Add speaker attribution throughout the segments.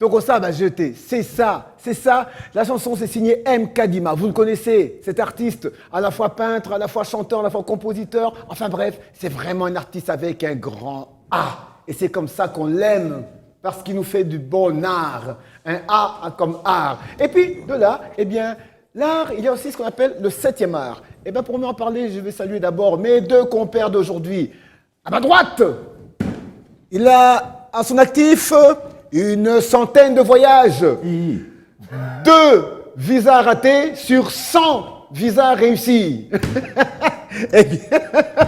Speaker 1: Donc, ça va jeter. C'est ça, c'est ça. La chanson, c'est signé M. Kadima. Vous le connaissez, cet artiste, à la fois peintre, à la fois chanteur, à la fois compositeur. Enfin bref, c'est vraiment un artiste avec un grand A. Et c'est comme ça qu'on l'aime, parce qu'il nous fait du bon art. Un A comme art. Et puis, de là, eh bien, l'art, il y a aussi ce qu'on appelle le 7e art. Eh bien, pour m'en parler, je vais saluer d'abord mes deux compères d'aujourd'hui. À ma droite, il a à son actif une centaine de voyages, 2 visas ratés sur 100 visas réussis.
Speaker 2: Eh bien...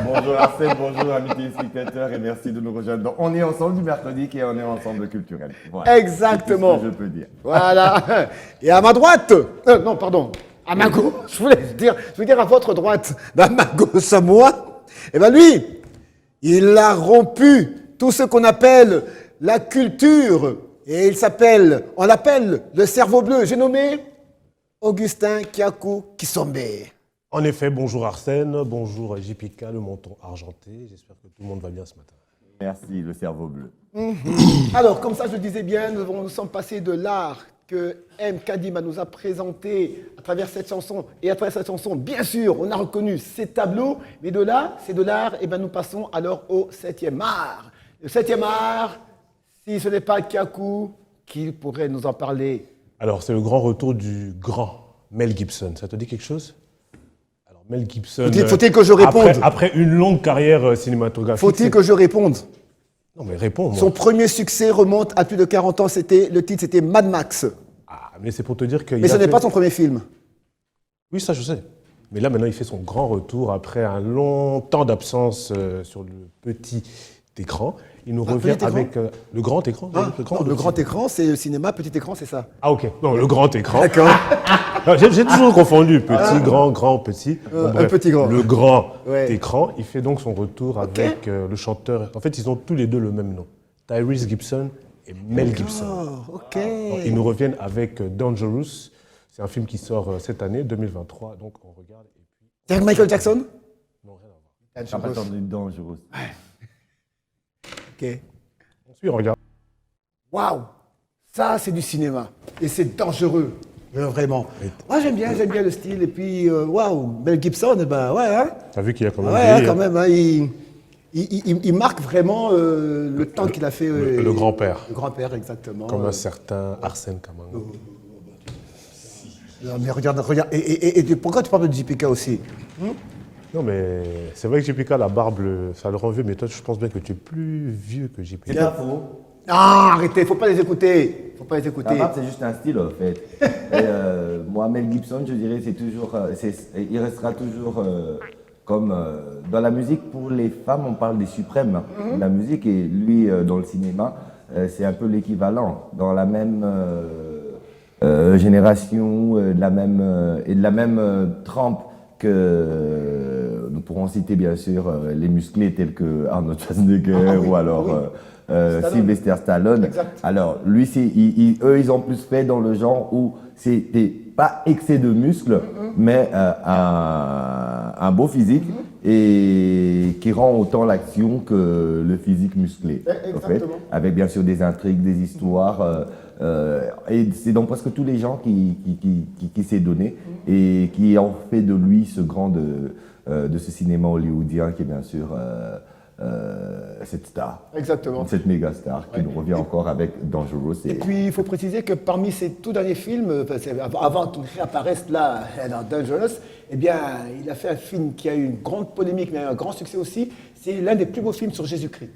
Speaker 2: Bonjour Arsène, bonjour amis téléspectateurs et merci de nous rejoindre. Donc, on est ensemble du mercredi et on est ensemble culturel.
Speaker 1: Voilà. Exactement.
Speaker 2: C'est ce que je peux dire.
Speaker 1: Voilà. Et à ma droite, non pardon, à ma gauche, je veux dire à votre droite, à ma gauche à moi, eh bien lui, il a rompu tout ce qu'on appelle la culture, et on l'appelle le cerveau bleu. J'ai nommé Augustin Kiakou Kisombe.
Speaker 3: En effet, bonjour Arsène, bonjour JPK, le menton argenté. J'espère que tout le monde va bien ce matin.
Speaker 2: Merci, le cerveau bleu.
Speaker 1: Alors, comme ça, je disais bien, nous sommes passés de l'art que M. Kadima nous a présenté à travers cette chanson. Et à travers cette chanson, bien sûr, on a reconnu ces tableaux. Mais de là, c'est de l'art, et bien nous passons alors au 7e art. Le 7e art, si ce n'est pas Kiakou, qui pourrait nous en parler?
Speaker 3: Alors, c'est le grand retour du grand Mel Gibson. Ça te dit quelque chose? Alors, Mel Gibson...
Speaker 1: Faut-il que je réponde?
Speaker 3: Après une longue carrière cinématographique...
Speaker 1: Faut-il que je réponde?
Speaker 3: Non, mais réponds, moi.
Speaker 1: Son premier succès remonte à plus de 40 ans. Le titre, c'était Mad Max.
Speaker 3: Ah, mais c'est pour te dire que...
Speaker 1: Mais ce n'est pas son premier film.
Speaker 3: Oui, ça, je sais. Mais là, maintenant, il fait son grand retour après un long temps d'absence sur le petit écran. Il nous revient avec le grand écran.
Speaker 1: Le grand écran, c'est le cinéma. Petit écran, c'est ça.
Speaker 3: Ah, ok. Non, le grand écran.
Speaker 1: D'accord.
Speaker 3: J'ai toujours confondu petit, grand, petit. Bon, bref,
Speaker 1: petit grand.
Speaker 3: Le grand écran, il fait donc son retour avec le chanteur. En fait, ils ont tous les deux le même nom. Tyrese Gibson et Mel Gibson.
Speaker 1: Ok.
Speaker 3: Ils nous reviennent avec Dangerous. C'est un film qui sort cette année, 2023. Donc, on regarde. Et puis...
Speaker 1: C'est avec Michael Jackson?
Speaker 3: Non, rien à voir.
Speaker 2: Je n'ai pas entendu Dangerous.
Speaker 1: Ok.
Speaker 3: Ensuite, on regarde.
Speaker 1: Waouh! Ça, c'est du cinéma. Et c'est dangereux. Vraiment. Moi, j'aime bien le style. Et puis, waouh, Mel Gibson, eh ben, ouais, hein?
Speaker 3: T'as vu qu'il y a quand même...
Speaker 1: Ouais, quand même, hein, il marque vraiment le temps qu'il a fait.
Speaker 3: Le grand-père.
Speaker 1: Le grand-père, exactement.
Speaker 3: Comme un certain Arsène Kamanga.
Speaker 1: Non, mais regarde. Et pourquoi tu parles de JPK aussi?
Speaker 3: Non, mais c'est vrai que JPK, la barbe, ça le rend vieux, mais toi, je pense bien que tu es plus vieux que JPK.
Speaker 2: C'est pas faux.
Speaker 1: Ah, arrêtez, faut pas les écouter.
Speaker 2: La barbe, c'est juste un style, en fait. Moi, Mel Gibson, je dirais, c'est toujours, il restera toujours comme dans la musique, pour les femmes, on parle des suprêmes de la musique, et lui, dans le cinéma, c'est un peu l'équivalent. Dans la même génération, de la même trempe que nous pourrons citer bien sûr les musclés tels que Arnold Schwarzenegger ou alors Sylvester Stallone.
Speaker 1: Exact.
Speaker 2: Alors lui, eux, ils ont plus fait dans le genre où c'était pas excès de muscles, mais un beau physique et qui rend autant l'action que le physique musclé. En fait, avec bien sûr des intrigues, des histoires. Et c'est donc presque tous les gens qui s'est donné et qui ont fait de lui ce grand de ce cinéma hollywoodien qui est bien sûr cette star.
Speaker 1: Exactement.
Speaker 2: Cette méga star qui nous revient encore avec Dangerous.
Speaker 1: Et puis il faut préciser que parmi ses tout derniers films, avant qu'il réapparaisse là dans Dangerous, eh bien il a fait un film qui a eu une grande polémique mais un grand succès aussi. C'est l'un des plus beaux films sur Jésus-Christ.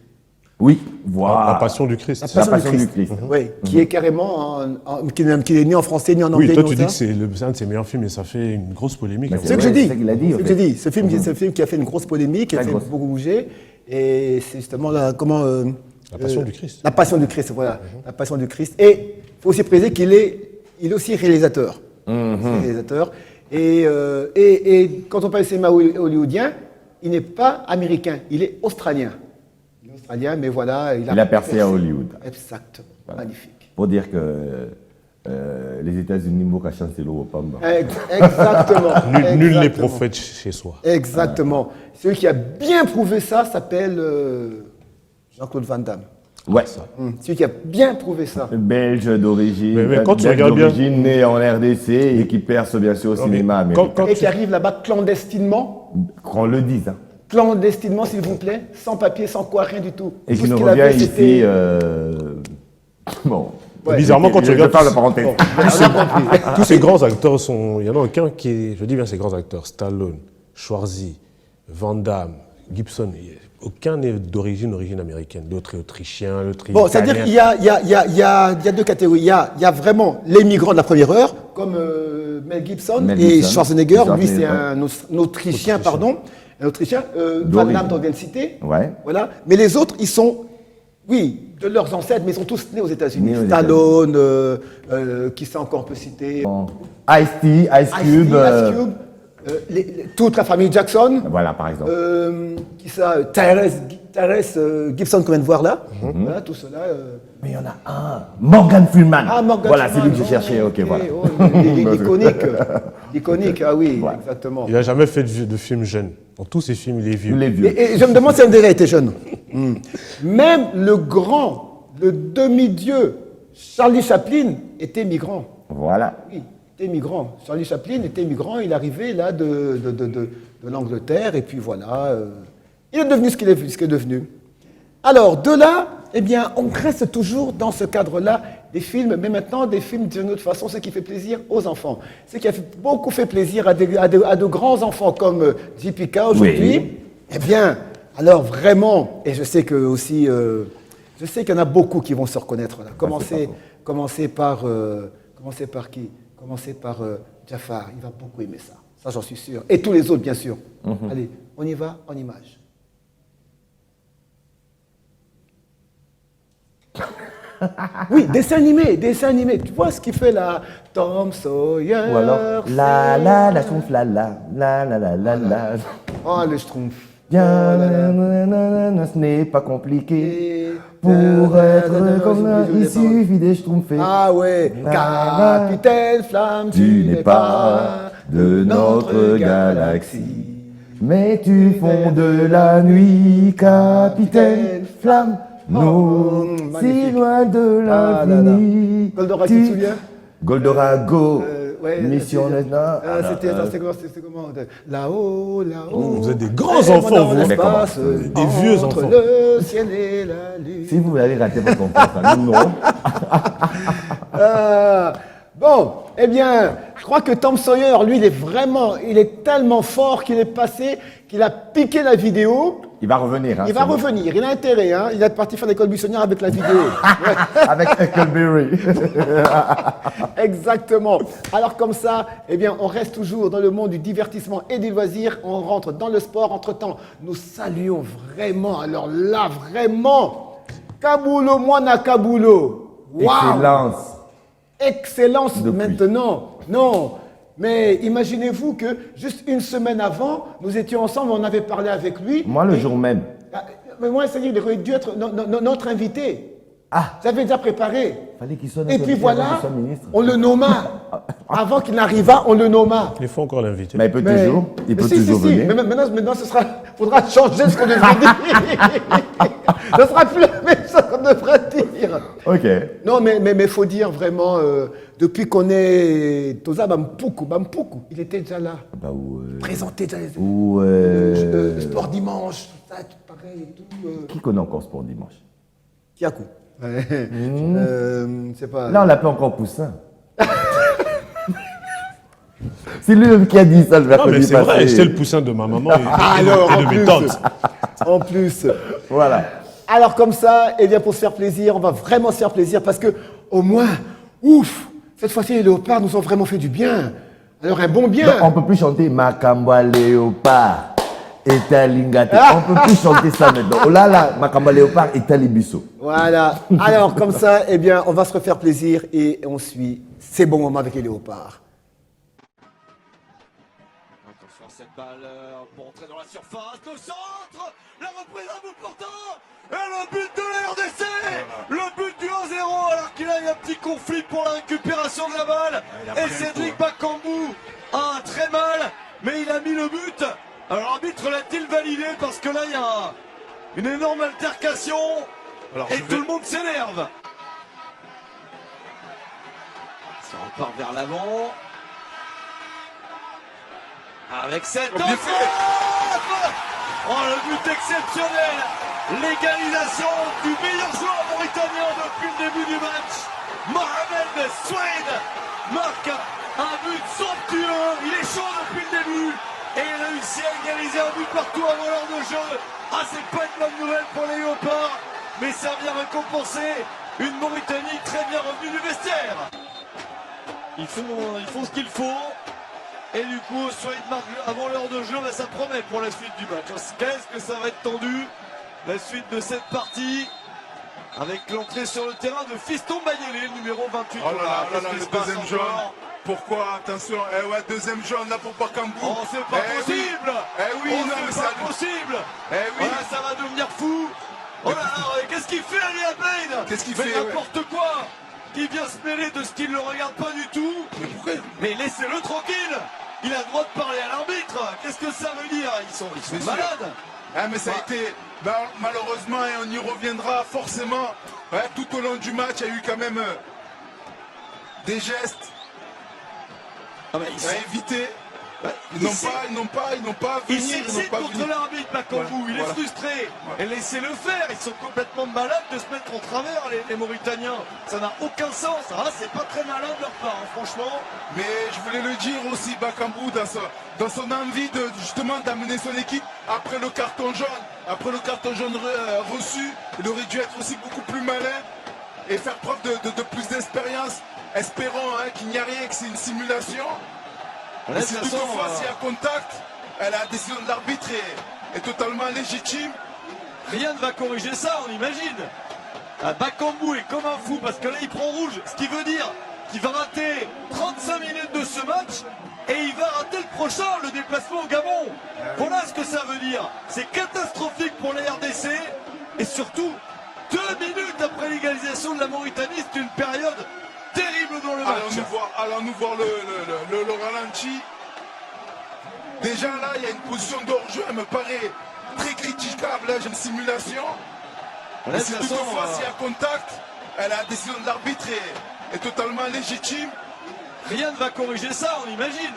Speaker 2: Oui, voilà.
Speaker 3: La Passion du Christ.
Speaker 2: La Passion du Christ.
Speaker 1: Oui, qui est carrément, qui est ni en français ni en anglais.
Speaker 3: Oui, toi tu dis que c'est un de ses meilleurs films et ça fait une grosse polémique.
Speaker 1: C'est ce que je dis.
Speaker 2: C'est ce qu'il a dit.
Speaker 1: C'est ce que je dis. Ce film qui a fait une grosse polémique, qui a fait beaucoup bouger. Et c'est justement la
Speaker 3: Passion du Christ.
Speaker 1: La Passion du Christ, voilà. La Passion du Christ. Et il faut aussi préciser qu'il est aussi réalisateur. Réalisateur. Et quand on parle de cinéma hollywoodien, il n'est pas américain, il est australien. Mais voilà, il a
Speaker 2: percé à Hollywood.
Speaker 1: Exactement, voilà. Magnifique.
Speaker 2: Pour dire que les États-Unis m'ont caché c'est l'eau au Pamba.
Speaker 1: Exactement.
Speaker 3: Nul n'est prophète chez soi.
Speaker 1: Exactement. Celui qui a bien prouvé ça s'appelle Jean-Claude Van Damme.
Speaker 2: Ouais.
Speaker 1: Celui qui a bien prouvé ça.
Speaker 2: Belge d'origine.
Speaker 3: Mais quand tu
Speaker 2: Belge
Speaker 3: regardes bien-
Speaker 2: d'origine, né en RDC et qui perce bien sûr au cinéma américain.
Speaker 1: Et qui arrive là-bas clandestinement.
Speaker 2: Qu'on le dise. Hein.
Speaker 1: Clandestinement, s'il vous plaît. Sans papier, sans quoi, rien du tout.
Speaker 2: Et
Speaker 1: Tout
Speaker 2: qui
Speaker 1: ce
Speaker 2: nous
Speaker 1: qu'il
Speaker 2: revient
Speaker 1: avait,
Speaker 2: ici.
Speaker 1: c'était-
Speaker 2: Bon.
Speaker 1: Ouais.
Speaker 3: Bizarrement, quand tu
Speaker 2: Je vais
Speaker 3: regardes
Speaker 2: faire la parenthèse.
Speaker 3: tous ces grands acteurs sont. Il n'y en a aucun qui est. Je dis bien ces grands acteurs. Stallone, Schwarzy, Van Damme, Gibson. Aucun n'est d'origine américaine. L'autre est autrichien, l'autre est
Speaker 1: Bon,
Speaker 3: italien.
Speaker 1: c'est-à-dire qu'il y a deux catégories. Il y a vraiment les migrants de la première heure, comme Mel Gibson
Speaker 2: Mel
Speaker 1: et
Speaker 2: Gibson.
Speaker 1: Schwarzenegger. Lui, c'est
Speaker 2: ouais.
Speaker 1: un Autrichien, pardon. Un Autrichien. Van Damme, dont on vient de citer.
Speaker 2: Ouais.
Speaker 1: Voilà. Mais les autres, ils sont, oui, de leurs ancêtres, mais ils sont tous nés aux États-Unis.
Speaker 2: Nés aux
Speaker 1: Stallone, qui ça encore on peut citer
Speaker 2: Ice-T, Ice Cube.
Speaker 1: Ice Cube, toute la famille Jackson.
Speaker 2: Voilà, par exemple.
Speaker 1: Qui ça Tyrese Gibson qu'on vient de voir là. Voilà, tout cela.
Speaker 2: Mais il y en a un. Morgan Freeman.
Speaker 1: Ah, Morgan
Speaker 2: Voilà, c'est
Speaker 1: Freeman.
Speaker 2: lui que je cherchais. Ok, voilà.
Speaker 1: Oh, l'iconique. L'iconique, ah oui,
Speaker 2: Ouais.
Speaker 1: exactement.
Speaker 3: Il n'a jamais fait de film jeune. Dans tous ses films, il est vieux.
Speaker 2: Les vieux.
Speaker 1: Et je me demande si André était jeune. Même le demi-dieu Charlie Chaplin était migrant.
Speaker 2: Voilà.
Speaker 1: Oui, était migrant. Charlie Chaplin était migrant, il arrivait là de l'Angleterre, et puis voilà, il est devenu ce qu'il est devenu. Alors, de là, eh bien, on reste toujours dans ce cadre-là des films, mais maintenant des films d'une autre façon, ce qui fait plaisir aux enfants. Ce qui a beaucoup fait plaisir à de grands enfants comme JPK aujourd'hui.
Speaker 2: Oui.
Speaker 1: Eh bien, alors vraiment, et je sais que aussi, je sais qu'il y en a beaucoup qui vont se reconnaître là. Commencez par qui? Commencez par Jafar, il va beaucoup aimer ça. Ça, j'en suis sûr. Et tous les autres, bien sûr. Allez, on y va en images. Oui, dessin animé. Tu vois ce qu'il fait là? Tom Sawyer.
Speaker 2: Ou alors, la schtroumpf, la.
Speaker 1: Oh, le schtroumpf.
Speaker 2: Bien, ce n'est pas compliqué. Pour être comme un, il suffit des schtroumpfs.
Speaker 1: Ah ouais, Capitaine Flamme,
Speaker 2: Tu n'es pas de notre galaxie. Mais tu fonds de la nuit, Capitaine Flamme. Non, si
Speaker 1: magnifique.
Speaker 2: loin de
Speaker 1: Ah là là.
Speaker 2: l'infini.
Speaker 1: Goldorak, tu te souviens?
Speaker 2: Goldorak, go.
Speaker 1: Ouais,
Speaker 2: Mission
Speaker 1: c'était comment? Là-haut.
Speaker 3: Vous êtes des grands enfants, vous. Des vieux
Speaker 1: entre
Speaker 3: enfants.
Speaker 1: le ciel et la lune.
Speaker 2: Si vous allez rater votre enfance, nous non.
Speaker 1: Bon, eh bien, je crois que Tom Sawyer, lui, il est tellement fort qu'il a piqué la vidéo.
Speaker 2: Il va revenir. Hein,
Speaker 1: Il va revenir, il a intérêt, hein. Il est parti faire l'école buissonnière avec la vidéo.
Speaker 2: Avec Huckleberry.
Speaker 1: Exactement. Alors comme ça, eh bien, on reste toujours dans le monde du divertissement et du loisir. On rentre dans le sport. Entre-temps, nous saluons vraiment, alors là, vraiment, Kabulo Mwana Kabulo. Waouh.
Speaker 2: Excellence.
Speaker 1: Excellence
Speaker 2: Depuis.
Speaker 1: maintenant. Non, mais imaginez-vous que juste une semaine avant, nous étions ensemble, on avait parlé avec lui.
Speaker 2: Moi, le jour même.
Speaker 1: Mais moi, c'est-à-dire qu'il aurait dû être notre invité.
Speaker 2: Ah,
Speaker 1: J'avais déjà préparé.
Speaker 2: fallait qu'il sonne un
Speaker 1: Et
Speaker 2: peu
Speaker 1: puis
Speaker 2: plus avant
Speaker 1: voilà,
Speaker 2: qu'il soit ministre.
Speaker 1: on le nomma. Avant qu'il n'arrivât, on le nomma.
Speaker 3: Il faut encore l'inviter.
Speaker 2: Mais il peut
Speaker 1: Mais
Speaker 2: toujours
Speaker 1: si.
Speaker 2: venir.
Speaker 1: Mais maintenant, faudra changer ce qu'on devrait dire. Ce sera plus la même chose qu'on devrait dire.
Speaker 2: Ok.
Speaker 1: Non, mais faut dire vraiment, depuis qu'on est Toza Bampuku, il était déjà là.
Speaker 2: Bah,
Speaker 1: Présenté déjà les
Speaker 2: ou
Speaker 1: sport dimanche, tout ça, tout pareil et tout.
Speaker 2: qui connaît encore Sport Dimanche?
Speaker 1: Kiakou. C'est pas.
Speaker 2: Là, on l'appelle encore Poussin. C'est lui qui a dit ça le
Speaker 3: Non,
Speaker 2: mercredi
Speaker 3: mais c'est
Speaker 2: passé.
Speaker 3: vrai, j'étais le poussin de ma maman et
Speaker 1: Alors,
Speaker 3: de mes tantes.
Speaker 1: En plus.
Speaker 2: Voilà.
Speaker 1: Alors comme ça, eh bien pour se faire plaisir, on va vraiment se faire plaisir parce que au moins, ouf, cette fois-ci les léopards nous ont vraiment fait du bien. Alors un bon bien.
Speaker 2: Donc, on peut plus chanter Makamba Léopard et Talingate. On peut plus chanter ça maintenant. Oh là là, Makamba Léopard et Talibiso.
Speaker 1: Voilà. Alors comme ça, eh bien on va se refaire plaisir et on suit ces bons moments avec les léopards.
Speaker 4: Attention à cette balle pour entrer dans la surface, le centre, la reprise à bout portant, et le but de la RDC, le but du 1-0 alors qu'il a eu un petit conflit pour la récupération de la balle, et Cédric Bakambu a très mal, mais il a mis le but. Alors l'arbitre l'a-t-il validé parce que là il y a une énorme altercation Et tout le monde s'énerve. Ça repart vers l'avant. Avec cette frappe. Oh, le but exceptionnel. L'égalisation du meilleur joueur mauritanien depuis le début du match. Mohamed Souaid marque un but somptueux. Il est chaud depuis le début. Et il réussit à égaliser un but partout avant l'heure de jeu. Ah, c'est pas une bonne nouvelle pour les Léopards, mais ça vient récompenser une Mauritanie très bien revenue du vestiaire. Ils font ce qu'il faut. Et du coup, Souaid marque avant l'heure de jeu, bah, ça promet pour la suite du match. Qu'est-ce que ça va être tendu, la suite de cette partie, avec l'entrée sur le terrain de Fiston Mayele, numéro 28.
Speaker 5: Oh là là, le deuxième jaune. Pourquoi? Attention, ouais, deuxième jaune là pour Bakambu.
Speaker 4: Oh, c'est pas possible.
Speaker 5: Oui,
Speaker 4: oh,
Speaker 5: non, mais
Speaker 4: c'est pas possible.
Speaker 5: Oui.
Speaker 4: Voilà, ça va devenir fou. Oh là là, qu'est-ce qu'il fait, Ali Abed?
Speaker 5: Qu'est-ce qu'il fait?
Speaker 4: N'importe quoi. Qui vient se mêler de ce qui ne le regarde pas du tout.
Speaker 5: Mais pourquoi?
Speaker 4: Mais laissez-le tranquille. Il a le droit de parler à l'arbitre. Qu'est-ce que ça veut dire? Ils sont malades.
Speaker 5: Ah, mais ça a été, malheureusement, et on y reviendra forcément, tout au long du match, il y a eu quand même des gestes
Speaker 4: à
Speaker 5: éviter. Ils n'ont pas
Speaker 4: il s'excite contre l'arbitre, Bakambu. Il est frustré. Et laissez-le faire. Ils sont complètement malades de se mettre en travers, les Mauritaniens. Ça n'a aucun sens. Ah, c'est pas très malin de leur part, hein, franchement.
Speaker 5: Mais je voulais le dire aussi, Bakambu, dans son envie justement d'amener son équipe après le carton jaune. Après le carton jaune reçu, il aurait dû être aussi beaucoup plus malin et faire preuve de plus d'expérience. Espérons qu'il n'y a rien, que c'est une simulation. Et si toutefois s'il y a contact, la décision de l'arbitre est totalement légitime.
Speaker 4: Rien ne va corriger ça, on imagine. Bakambu est comme un fou parce que là il prend rouge, ce qui veut dire qu'il va rater 35 minutes de ce match et il va rater le prochain, le déplacement au Gabon. Voilà ce que ça veut dire. C'est catastrophique pour la RDC et surtout 2 minutes après l'égalisation de la Mauritanie, c'est une période terrible dans le match.
Speaker 5: Allons nous voir le ralenti. Déjà là, il y a une position d'hors-jeu, elle me paraît très critiquable. Là, j'ai une simulation. Et si toutefois s'il y a contact, la décision de l'arbitre est totalement légitime.
Speaker 4: Rien ne va corriger ça, on imagine.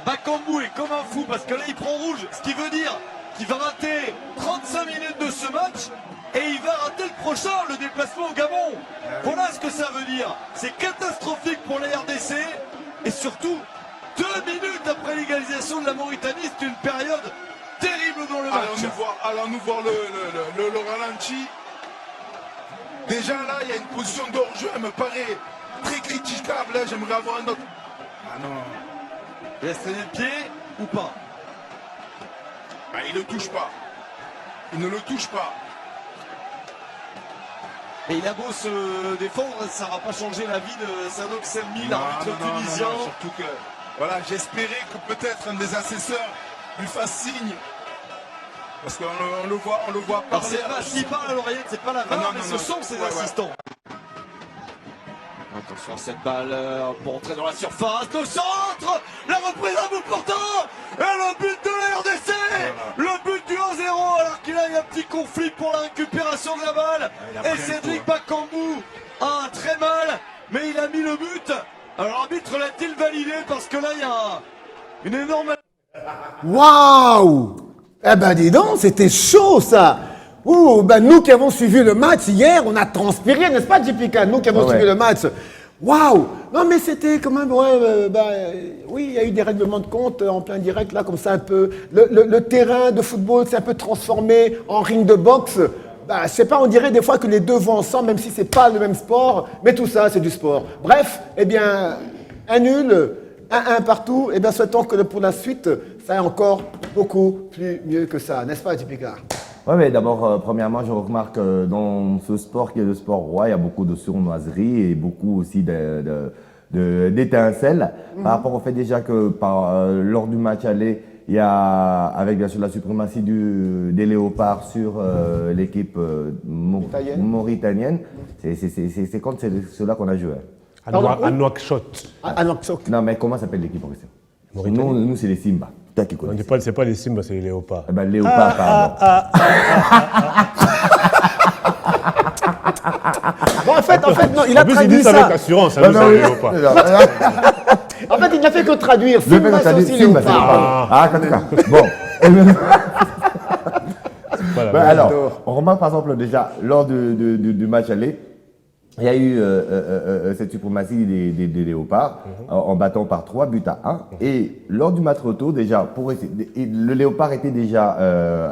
Speaker 4: Bakambu est comme un fou parce que là il prend rouge, ce qui veut dire qu'il va rater 35 minutes de ce match et il va rater le prochain, le déplacement au Gabon. Voilà ce que ça veut dire. C'est catastrophique pour la RDC et surtout 2 minutes après l'égalisation de la Mauritanie, c'est une période terrible dans le match.
Speaker 5: Allons nous voir le ralenti. Déjà là, il y a une position d'hors-jeu, elle me paraît très critiquable. Là, j'aimerais avoir un autre. Ah non.
Speaker 4: Il laisse traîner le pied ou pas?
Speaker 5: Il ne le touche pas. Il ne le touche pas.
Speaker 4: Et il a beau se défendre, ça ne va pas changer la vie de Sadok Selmi, l'arbitre tunisien.
Speaker 5: Non, surtout que, voilà, j'espérais que peut-être un des assesseurs lui fasse signe. Parce qu'on le voit parler.
Speaker 4: S'il parle à l'oreillette, c'est pas la VAR, mais ce sont ses assistants. Attention à cette balle pour entrer dans la surface. Le centre, la reprise à bout portant et le but de la RDC. Le but du 1-0 alors qu'il a eu un petit conflit pour la récupération de la balle. Et Cédric Bakambu a très mal, mais il a mis le but. Alors l'arbitre l'a-t-il validé parce que là il y a une énorme...
Speaker 1: Waouh! Eh ben dis donc, c'était chaud ça! Ouh, ben nous qui avons suivi le match hier, on a transpiré, n'est-ce pas, JPK? Nous qui avons suivi le match. Waouh! Non mais c'était quand même, oui, il y a eu des règlements de compte en plein direct, là, comme ça un peu. Le terrain de football s'est un peu transformé en ring de boxe. Bah, je sais pas, on dirait des fois que les deux vont ensemble, même si c'est pas le même sport, mais tout ça, c'est du sport. Bref, eh bien, un nul, 1-1 partout, eh bien, souhaitons que pour la suite, ça aille encore beaucoup plus mieux que ça, n'est-ce pas, JPK?
Speaker 2: Oui, mais d'abord, premièrement, je remarque que dans ce sport qui est le sport roi, il y a beaucoup de sournoiserie et beaucoup aussi d'étincelles. Par rapport au fait déjà que lors du match aller, il y a, avec bien sûr la suprématie des Léopards sur l'équipe mauritanienne, c'est contre cela qu'on a joué.
Speaker 3: À Nouakchott.
Speaker 1: À Nouakchott.
Speaker 2: Non, mais comment s'appelle l'équipe en question? Nous, c'est les Simba. Toi qui connais.
Speaker 3: C'est pas les Simba, c'est les Léopards.
Speaker 2: Eh ben, Léopards, pardon.
Speaker 1: en fait, non, il a
Speaker 3: En plus, il
Speaker 1: traduit
Speaker 3: dit ça avec
Speaker 1: ça.
Speaker 3: assurance, hein,
Speaker 2: Non,
Speaker 3: lui,
Speaker 2: non,
Speaker 3: ça
Speaker 2: oui.
Speaker 3: ne pas.
Speaker 1: En fait, il n'a fait que traduire.
Speaker 2: Le
Speaker 1: Simba,
Speaker 2: fait que
Speaker 1: c'est
Speaker 2: ça dit
Speaker 1: aussi
Speaker 2: Simba, c'est
Speaker 1: léopard.
Speaker 2: Ah, en tout cas. Bon.
Speaker 3: Voilà.
Speaker 2: Ben, alors,
Speaker 1: j'adore.
Speaker 2: on remarque par exemple déjà, lors du match aller, il y a eu cette suprématie des Léopards en battant par 3 buts à 1. Et lors du match retour, déjà, le Léopard était déjà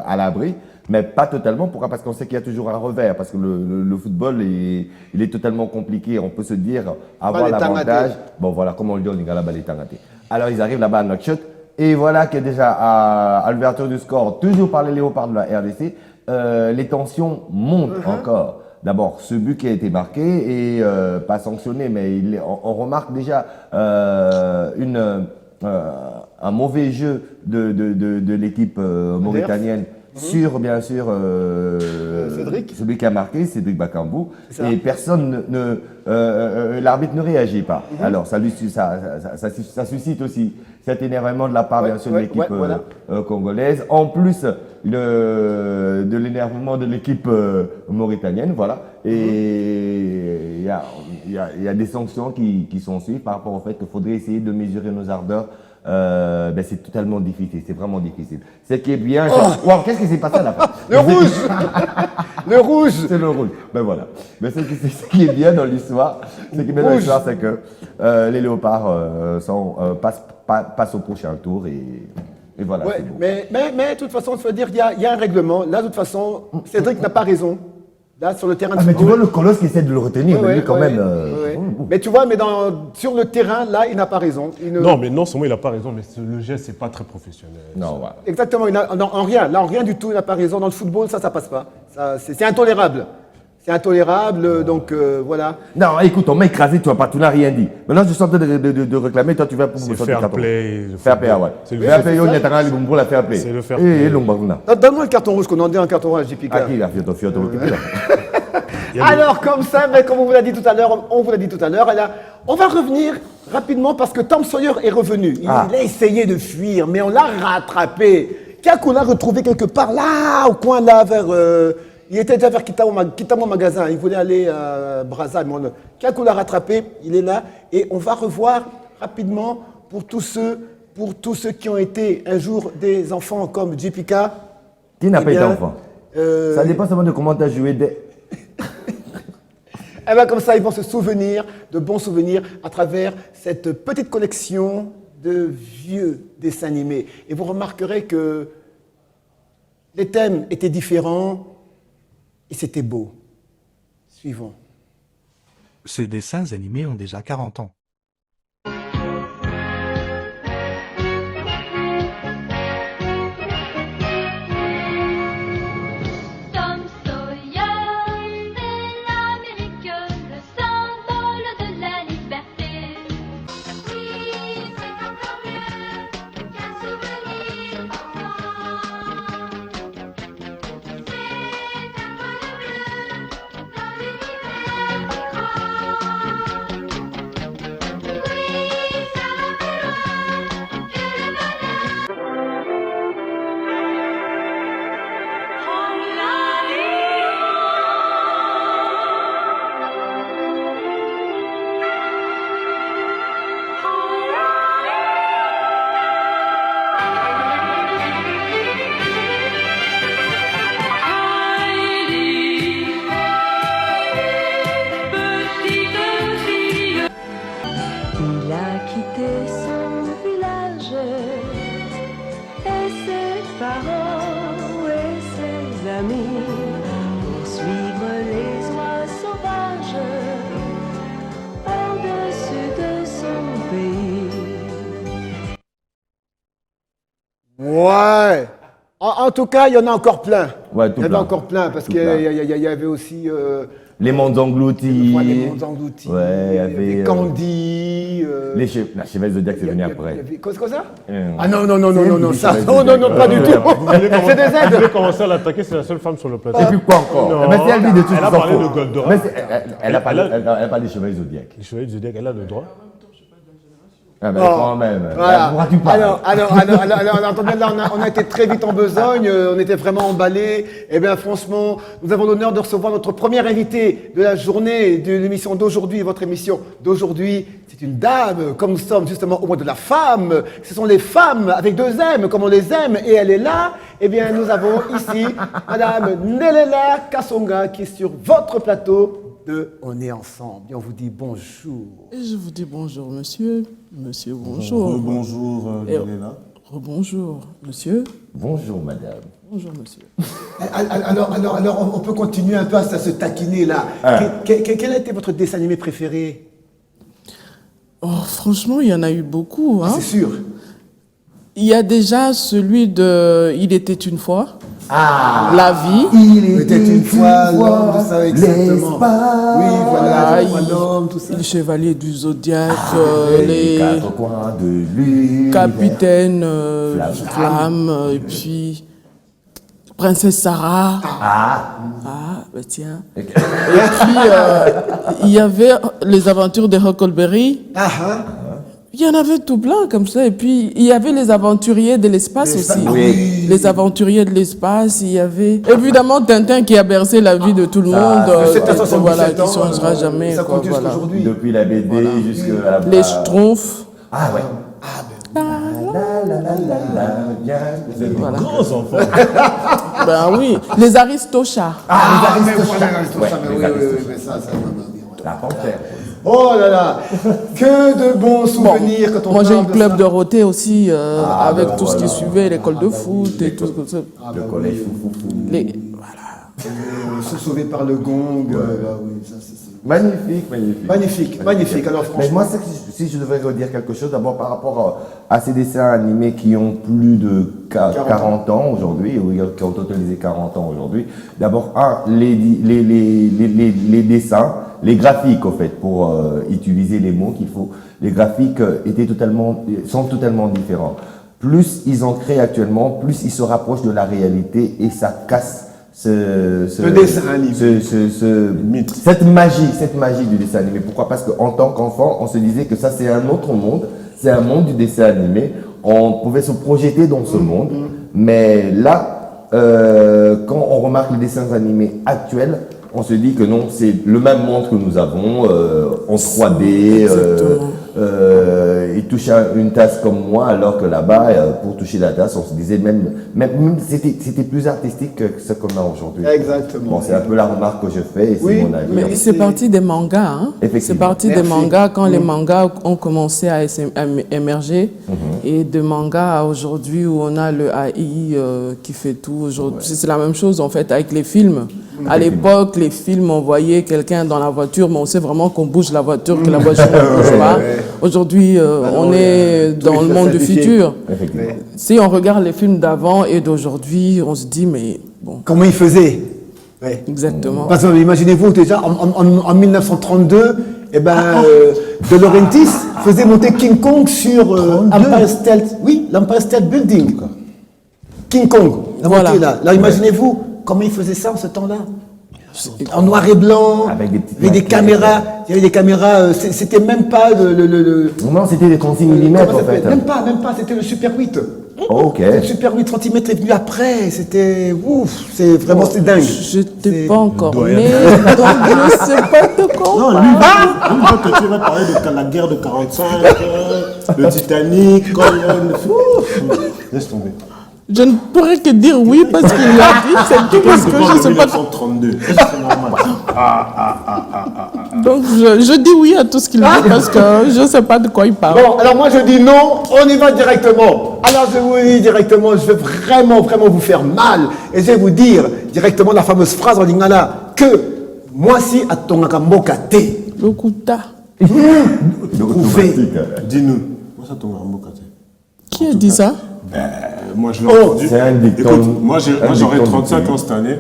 Speaker 2: à l'abri, mais pas totalement. Pourquoi? Parce qu'on sait qu'il y a toujours un revers, parce que le football, il est totalement compliqué. On peut se dire, avoir
Speaker 1: Balle
Speaker 2: l'avantage.
Speaker 1: tangaté.
Speaker 2: Bon, voilà, comme on le dit, on dit la balle est tangaté. Alors, ils arrivent là-bas à Nouakchott. Et voilà que déjà, à l'ouverture du score, toujours par les Léopards de la RDC, les tensions montent encore. D'abord, ce but qui a été marqué et pas sanctionné, mais on remarque déjà un mauvais jeu de l'équipe mauritanienne sur, bien sûr,
Speaker 1: Cédric.
Speaker 2: celui qui a marqué, Cédric Bakambou. Et personne l'arbitre ne réagit pas. Alors, ça suscite aussi cet énervement de la part, bien sûr, de l'équipe
Speaker 1: voilà.
Speaker 2: congolaise. En plus de l'énervement de l'équipe mauritanienne, voilà. Et il y a des sanctions qui sont suivies par rapport au fait qu'il faudrait essayer de mesurer nos ardeurs. C'est totalement difficile, c'est vraiment difficile. Ce qui est bien, wow, qu'est-ce qui s'est passé à la fin?
Speaker 1: Le rouge. Le rouge.
Speaker 2: C'est le rouge. Ben voilà. Mais ce qui est bien dans l'histoire, c'est que les Léopards passent au prochain tour et voilà.
Speaker 1: Ouais,
Speaker 2: c'est beau.
Speaker 1: mais de toute façon, il faut dire qu'il y a un règlement. Là, de toute façon, Cédric n'a pas raison. Là, sur le terrain de
Speaker 2: Ah, mais tu
Speaker 1: football.
Speaker 2: vois le colosse qui essaie de le retenir, mais
Speaker 1: Ouais,
Speaker 2: lui quand
Speaker 1: ouais,
Speaker 2: même.
Speaker 1: ouais. Mais tu vois, sur le terrain, là, il n'a pas raison.
Speaker 3: Non, mais non seulement il n'a pas raison, mais le geste, c'est pas très professionnel.
Speaker 2: Non, voilà.
Speaker 1: Exactement, en rien. Là, en rien du tout, il n'a pas raison. Dans le football, ça passe pas. C'est intolérable. C'est intolérable, donc voilà.
Speaker 2: Non, écoute, on m'a écrasé, tu n'as rien dit. Maintenant, je suis en train de réclamer, toi tu vas pour me
Speaker 3: C'est
Speaker 2: sortir
Speaker 3: fair
Speaker 2: carton.
Speaker 3: play.
Speaker 2: Fair play, ouais.
Speaker 3: C'est le
Speaker 2: Fair
Speaker 3: fair
Speaker 2: play, on y a un rang pour la fair play.
Speaker 3: C'est le fair
Speaker 2: Eh,
Speaker 3: play.
Speaker 2: Lombaguna.
Speaker 1: Donne-moi le carton rouge, qu'on en dit un carton rouge, JPK.
Speaker 2: Ah, qui a fait ton occupé là?
Speaker 1: Alors, comme ça, mais comme on vous l'a dit tout à l'heure, on va revenir rapidement parce que Tom Sawyer est revenu. Il a essayé de fuir, mais on l'a rattrapé. Kakou l'a retrouvé quelque part là, au coin là, il était déjà vers Kitamo Magasin. Il voulait aller à Brazza. Kakou l'a rattrapé, il est là. Et on va revoir rapidement pour tous ceux qui ont été un jour des enfants comme JPK.
Speaker 2: Qui n'a
Speaker 1: Eh
Speaker 2: pas été
Speaker 1: bien,
Speaker 2: enfant? Ça dépend seulement de comment tu as joué.
Speaker 1: Eh bien, comme ça, ils vont se souvenir de bons souvenirs à travers cette petite collection de vieux dessins animés. Et vous remarquerez que les thèmes étaient différents et c'était beau. Suivons.
Speaker 6: Ces dessins animés ont déjà 40 ans.
Speaker 7: Tom Sawyer, c'est l'Amérique, le symbole de la liberté. Oui, c'est encore mieux qu'un souvenir d'enfant. C'est un bonheur bleu dans l'univers plus grand. Oui, ça va plus loin que le bonheur.
Speaker 8: Il a quitté son village et ses parents et ses amis pour suivre les oies sauvages au-dessus de son pays.
Speaker 1: Ouais. En tout cas, il y en a encore plein.
Speaker 2: Ouais, tout
Speaker 1: il y en
Speaker 2: plein.
Speaker 1: a encore plein parce
Speaker 2: Tout
Speaker 1: qu'il
Speaker 2: plein.
Speaker 1: y avait aussi
Speaker 2: Les mondes engloutis.
Speaker 1: les mondes engloutis,
Speaker 2: Ouais, il y avait
Speaker 1: Candy.
Speaker 2: la chevelle Zodiac, c'est venu après.
Speaker 1: Qu'est-ce que ça?
Speaker 2: Euh,
Speaker 1: Ah non,
Speaker 2: C'est
Speaker 1: ça,
Speaker 2: elle qui
Speaker 1: non,
Speaker 2: dit
Speaker 1: pas du tout. C'est des
Speaker 3: Elle
Speaker 1: aides.
Speaker 3: devait commencer à l'attaquer, c'est la seule femme sur le plateau.
Speaker 2: Et puis quoi encore?
Speaker 3: Non.
Speaker 2: Eh ben, c'est elle dit de tout
Speaker 3: Elle a
Speaker 2: s'en
Speaker 3: parlé
Speaker 2: fout.
Speaker 3: de Goldorak.
Speaker 2: Mais elle a parlé des cheveux Zodiac.
Speaker 3: Les chevaliers du Zodiac, elle a le droit.
Speaker 2: Ah ben
Speaker 1: Oh,
Speaker 2: quand même.
Speaker 1: voilà.
Speaker 2: Là, pourras-tu pas.
Speaker 1: Alors, attendez, là, on a été très vite en besogne, on était vraiment emballés. Eh bien, franchement, nous avons l'honneur de recevoir notre première invitée de la journée, de l'émission d'aujourd'hui, votre émission d'aujourd'hui. C'est une dame, comme nous sommes justement au mois de la femme. Ce sont les femmes avec 2 M, comme on les aime, et elle est là. Eh bien, nous avons ici Madame Nelela Kasonga qui est sur votre plateau de On est ensemble. Et on vous dit bonjour.
Speaker 9: Et je vous dis bonjour, monsieur. Monsieur, bonjour.
Speaker 10: Bonjour,
Speaker 9: Et-
Speaker 10: Nelela.
Speaker 9: Rebonjour, monsieur.
Speaker 2: Bonjour madame.
Speaker 9: Bonjour, monsieur.
Speaker 1: Alors, on peut continuer un peu à se taquiner là. Quel a été votre dessin animé préféré?
Speaker 9: Oh, franchement, il y en a eu beaucoup. Hein.
Speaker 1: C'est sûr.
Speaker 9: Il y a déjà celui de Il était une fois.
Speaker 2: Ah,
Speaker 9: La vie.
Speaker 2: il
Speaker 1: Était une fois l'homme, tout ça, exactement.
Speaker 2: l'espace.
Speaker 1: Oui, voilà,
Speaker 9: il-
Speaker 1: l'homme, tout ça.
Speaker 9: Les chevaliers du zodiaque,
Speaker 2: Les
Speaker 9: les
Speaker 2: 4 coins de lune.
Speaker 9: capitaines
Speaker 2: Flamme.
Speaker 9: Flamme, et puis Princesse Sarah.
Speaker 2: Ah.
Speaker 9: Ah, bah tiens. Et puis, il y avait les aventures de Huckleberry.
Speaker 1: Ah, hein.
Speaker 9: Il y en avait tout plein comme ça. Et puis, il y avait les aventuriers de l'espace aussi.
Speaker 2: Oui.
Speaker 9: Les aventuriers de l'espace, il y avait évidemment Tintin qui a bercé la vie de tout le monde.
Speaker 1: De 7 à 77
Speaker 9: voilà,
Speaker 1: ans,
Speaker 9: qui ne changera jamais.
Speaker 1: Ça
Speaker 9: quoi,
Speaker 1: compte
Speaker 9: voilà.
Speaker 1: jusqu'aujourd'hui.
Speaker 2: Depuis la BD jusqu'à
Speaker 9: Les Schtroumpfs.
Speaker 2: Ah ouais.
Speaker 9: Voilà.
Speaker 3: Grands enfants.
Speaker 9: Ben oui, les Aristochats.
Speaker 1: Ah, mais voilà, tout
Speaker 2: Ouais,
Speaker 1: ça, mais
Speaker 2: les
Speaker 1: oui,
Speaker 2: Aristochats.
Speaker 1: mais ça.
Speaker 2: La panthère.
Speaker 1: Oh là là, que de bons souvenirs quand on
Speaker 9: Moi, j'ai
Speaker 1: parle
Speaker 9: eu le club
Speaker 1: ça.
Speaker 9: Dorothée aussi, avec
Speaker 2: ben
Speaker 9: tout ce qui
Speaker 2: voilà.
Speaker 9: suivait, l'école de foot et tout ce que
Speaker 2: Le collège fou.
Speaker 1: Se sauver par le gong, oui, ça c'est...
Speaker 2: Magnifique.
Speaker 1: Magnifique. Alors
Speaker 2: Mais
Speaker 1: franchement,
Speaker 2: moi, si je devais redire quelque chose, d'abord par rapport à ces dessins animés qui ont plus de 40 ans aujourd'hui, ou qui ont totalisé 40 ans aujourd'hui, d'abord, les dessins, les graphiques, au fait, pour utiliser les mots qu'il faut, les graphiques sont totalement différents. Plus ils en créent actuellement, plus ils se rapprochent de la réalité et ça casse ce
Speaker 1: dessin animé.
Speaker 2: cette magie du dessin animé. Pourquoi? Parce qu'en tant qu'enfant, on se disait que ça c'est un autre monde, c'est un monde du dessin animé. On pouvait se projeter dans ce monde, mais là, quand on remarque les dessins animés actuels, on se dit que non, c'est le même monde que nous avons en 3D. Il touche une tasse comme moi, alors que là-bas, pour toucher la tasse, on se disait même c'était plus artistique que ce qu'on a aujourd'hui.
Speaker 1: Exactement.
Speaker 2: Bon, c'est un peu la remarque que je fais, et c'est
Speaker 1: Oui,
Speaker 2: mon avis.
Speaker 9: Mais c'est parti des mangas. Hein.
Speaker 2: Effectivement.
Speaker 9: C'est parti des
Speaker 1: Merci.
Speaker 9: mangas quand les mangas ont commencé à émerger. Et de mangas à aujourd'hui où on a le AI qui fait tout. Aujourd'hui, c'est la même chose en fait avec les films. À l'époque, les films, on voyait quelqu'un dans la voiture, mais on sait vraiment qu'on bouge la voiture, que la voiture ne bouge pas. Aujourd'hui, on est dans le monde du futur.
Speaker 2: Effectivement.
Speaker 9: Si on regarde les films d'avant et d'aujourd'hui, on se dit, mais bon,
Speaker 1: comment il faisait? Ouais.
Speaker 9: exactement.
Speaker 1: Parce que imaginez-vous déjà en 1932, eh ben, De Laurentiis faisait monter King Kong sur Empire State. Oui, l'Empire State Building. King Kong, la
Speaker 9: Voilà.
Speaker 1: montée là. Alors imaginez-vous comment il faisait ça en ce temps-là. En noir et blanc,
Speaker 2: Avec des petites
Speaker 1: des
Speaker 2: maquettes.
Speaker 1: caméras. Il y avait des caméras. C'était même pas le
Speaker 2: Non, c'était des 36 mm
Speaker 1: comment
Speaker 2: en
Speaker 1: ça s'appelle?
Speaker 2: fait.
Speaker 1: Même pas. C'était le Super 8.
Speaker 2: Ok.
Speaker 1: Le Super 8 cm est venu après. C'était ouf. C'est vraiment c'est dingue.
Speaker 9: Je
Speaker 1: C'est-
Speaker 9: n'étais pas encore né, donc je ne sais pas de quoi on
Speaker 10: Non,
Speaker 9: parle.
Speaker 10: lui, quand tu vas parler de la guerre de 45, le Titanic, laisse tomber.
Speaker 9: Je ne pourrais que dire oui parce qu'il l'a dit, c'est tout parce que je ne sais pas.
Speaker 10: 1932, c'est normal.
Speaker 9: Donc je dis oui à tout ce qu'il dit parce que je ne sais pas de quoi il parle.
Speaker 1: Bon, alors moi je dis non, on y va directement. Alors je vous dis directement, je vais vraiment vous faire mal. Et je vais vous dire directement la fameuse phrase en lingala que moi si à ton akamboka te.
Speaker 9: Lokuta.
Speaker 2: Automatique.
Speaker 10: Dis-nous, moi ça tombe en bocate.
Speaker 9: Qui a dit ça?
Speaker 10: Moi je l'ai
Speaker 1: Oh,
Speaker 10: entendu.
Speaker 2: c'est un dicton.
Speaker 10: Écoute, moi j'aurai
Speaker 2: dicton
Speaker 10: 35
Speaker 2: du
Speaker 10: ans cette année.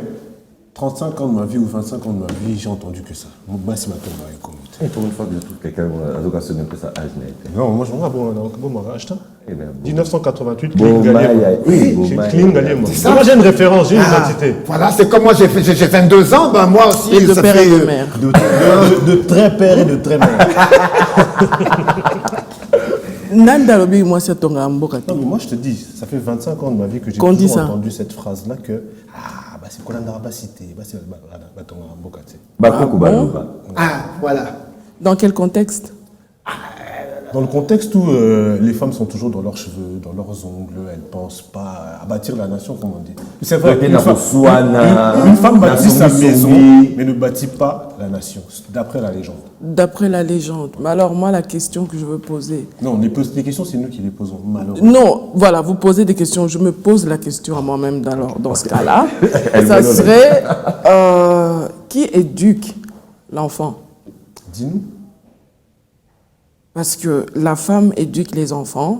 Speaker 10: 35 ans de ma vie ou 25 ans de ma vie, j'ai entendu que ça. Mon basse m'a tombé avec comme
Speaker 2: Et pour une fois que je trouve quelqu'un a occasionné un peu ça âge net.
Speaker 10: Non, moi je m'en bon, moi acheté.
Speaker 2: Eh ben, bon.
Speaker 3: 1988,
Speaker 2: Bon,
Speaker 3: Clean Gagné.
Speaker 2: Maya, oui, bon,
Speaker 3: J'ai
Speaker 2: Maya.
Speaker 3: Clean Gagné, moi.
Speaker 1: ça.
Speaker 3: Moi, j'ai une référence, j'ai une
Speaker 1: Ah,
Speaker 3: identité.
Speaker 1: voilà, c'est comme moi j'ai 22 ans, ben moi aussi
Speaker 9: Et de
Speaker 1: ça
Speaker 9: père
Speaker 1: fait,
Speaker 9: et de mère.
Speaker 10: De très père et de très mère.
Speaker 9: Nanda lobi moi c'est ton amboka.
Speaker 10: Non, mais moi je te dis, ça fait 25 ans de ma vie que j'ai
Speaker 9: Qu'on dit
Speaker 10: toujours
Speaker 9: ça.
Speaker 10: entendu cette phrase-là que bah c'est qu'on n'a pas cité, bah c'est ton amboka.
Speaker 2: Bakoko Baloba.
Speaker 1: Ah, voilà.
Speaker 9: Dans quel contexte?
Speaker 10: Dans le contexte où les femmes sont toujours dans leurs cheveux, dans leurs ongles, elles ne pensent pas à bâtir la nation, comme on dit. C'est vrai
Speaker 2: Peut-être
Speaker 10: qu'une
Speaker 2: la
Speaker 10: femme,
Speaker 2: Botswana,
Speaker 10: une femme bâtit sa
Speaker 2: Nassau
Speaker 10: maison,
Speaker 2: Zombi.
Speaker 10: mais ne bâtit pas la nation, d'après la légende.
Speaker 9: D'après la légende. Mais alors moi la question que je veux poser.
Speaker 10: Non, les questions, c'est nous qui les posons, malheureusement.
Speaker 9: Non, voilà, vous posez des questions. Je me pose la question à moi-même dans ce cas-là.
Speaker 2: Elle
Speaker 9: Ça
Speaker 2: veut le-
Speaker 9: serait qui éduque l'enfant?
Speaker 10: Dis-nous.
Speaker 9: Parce que la femme éduque les enfants.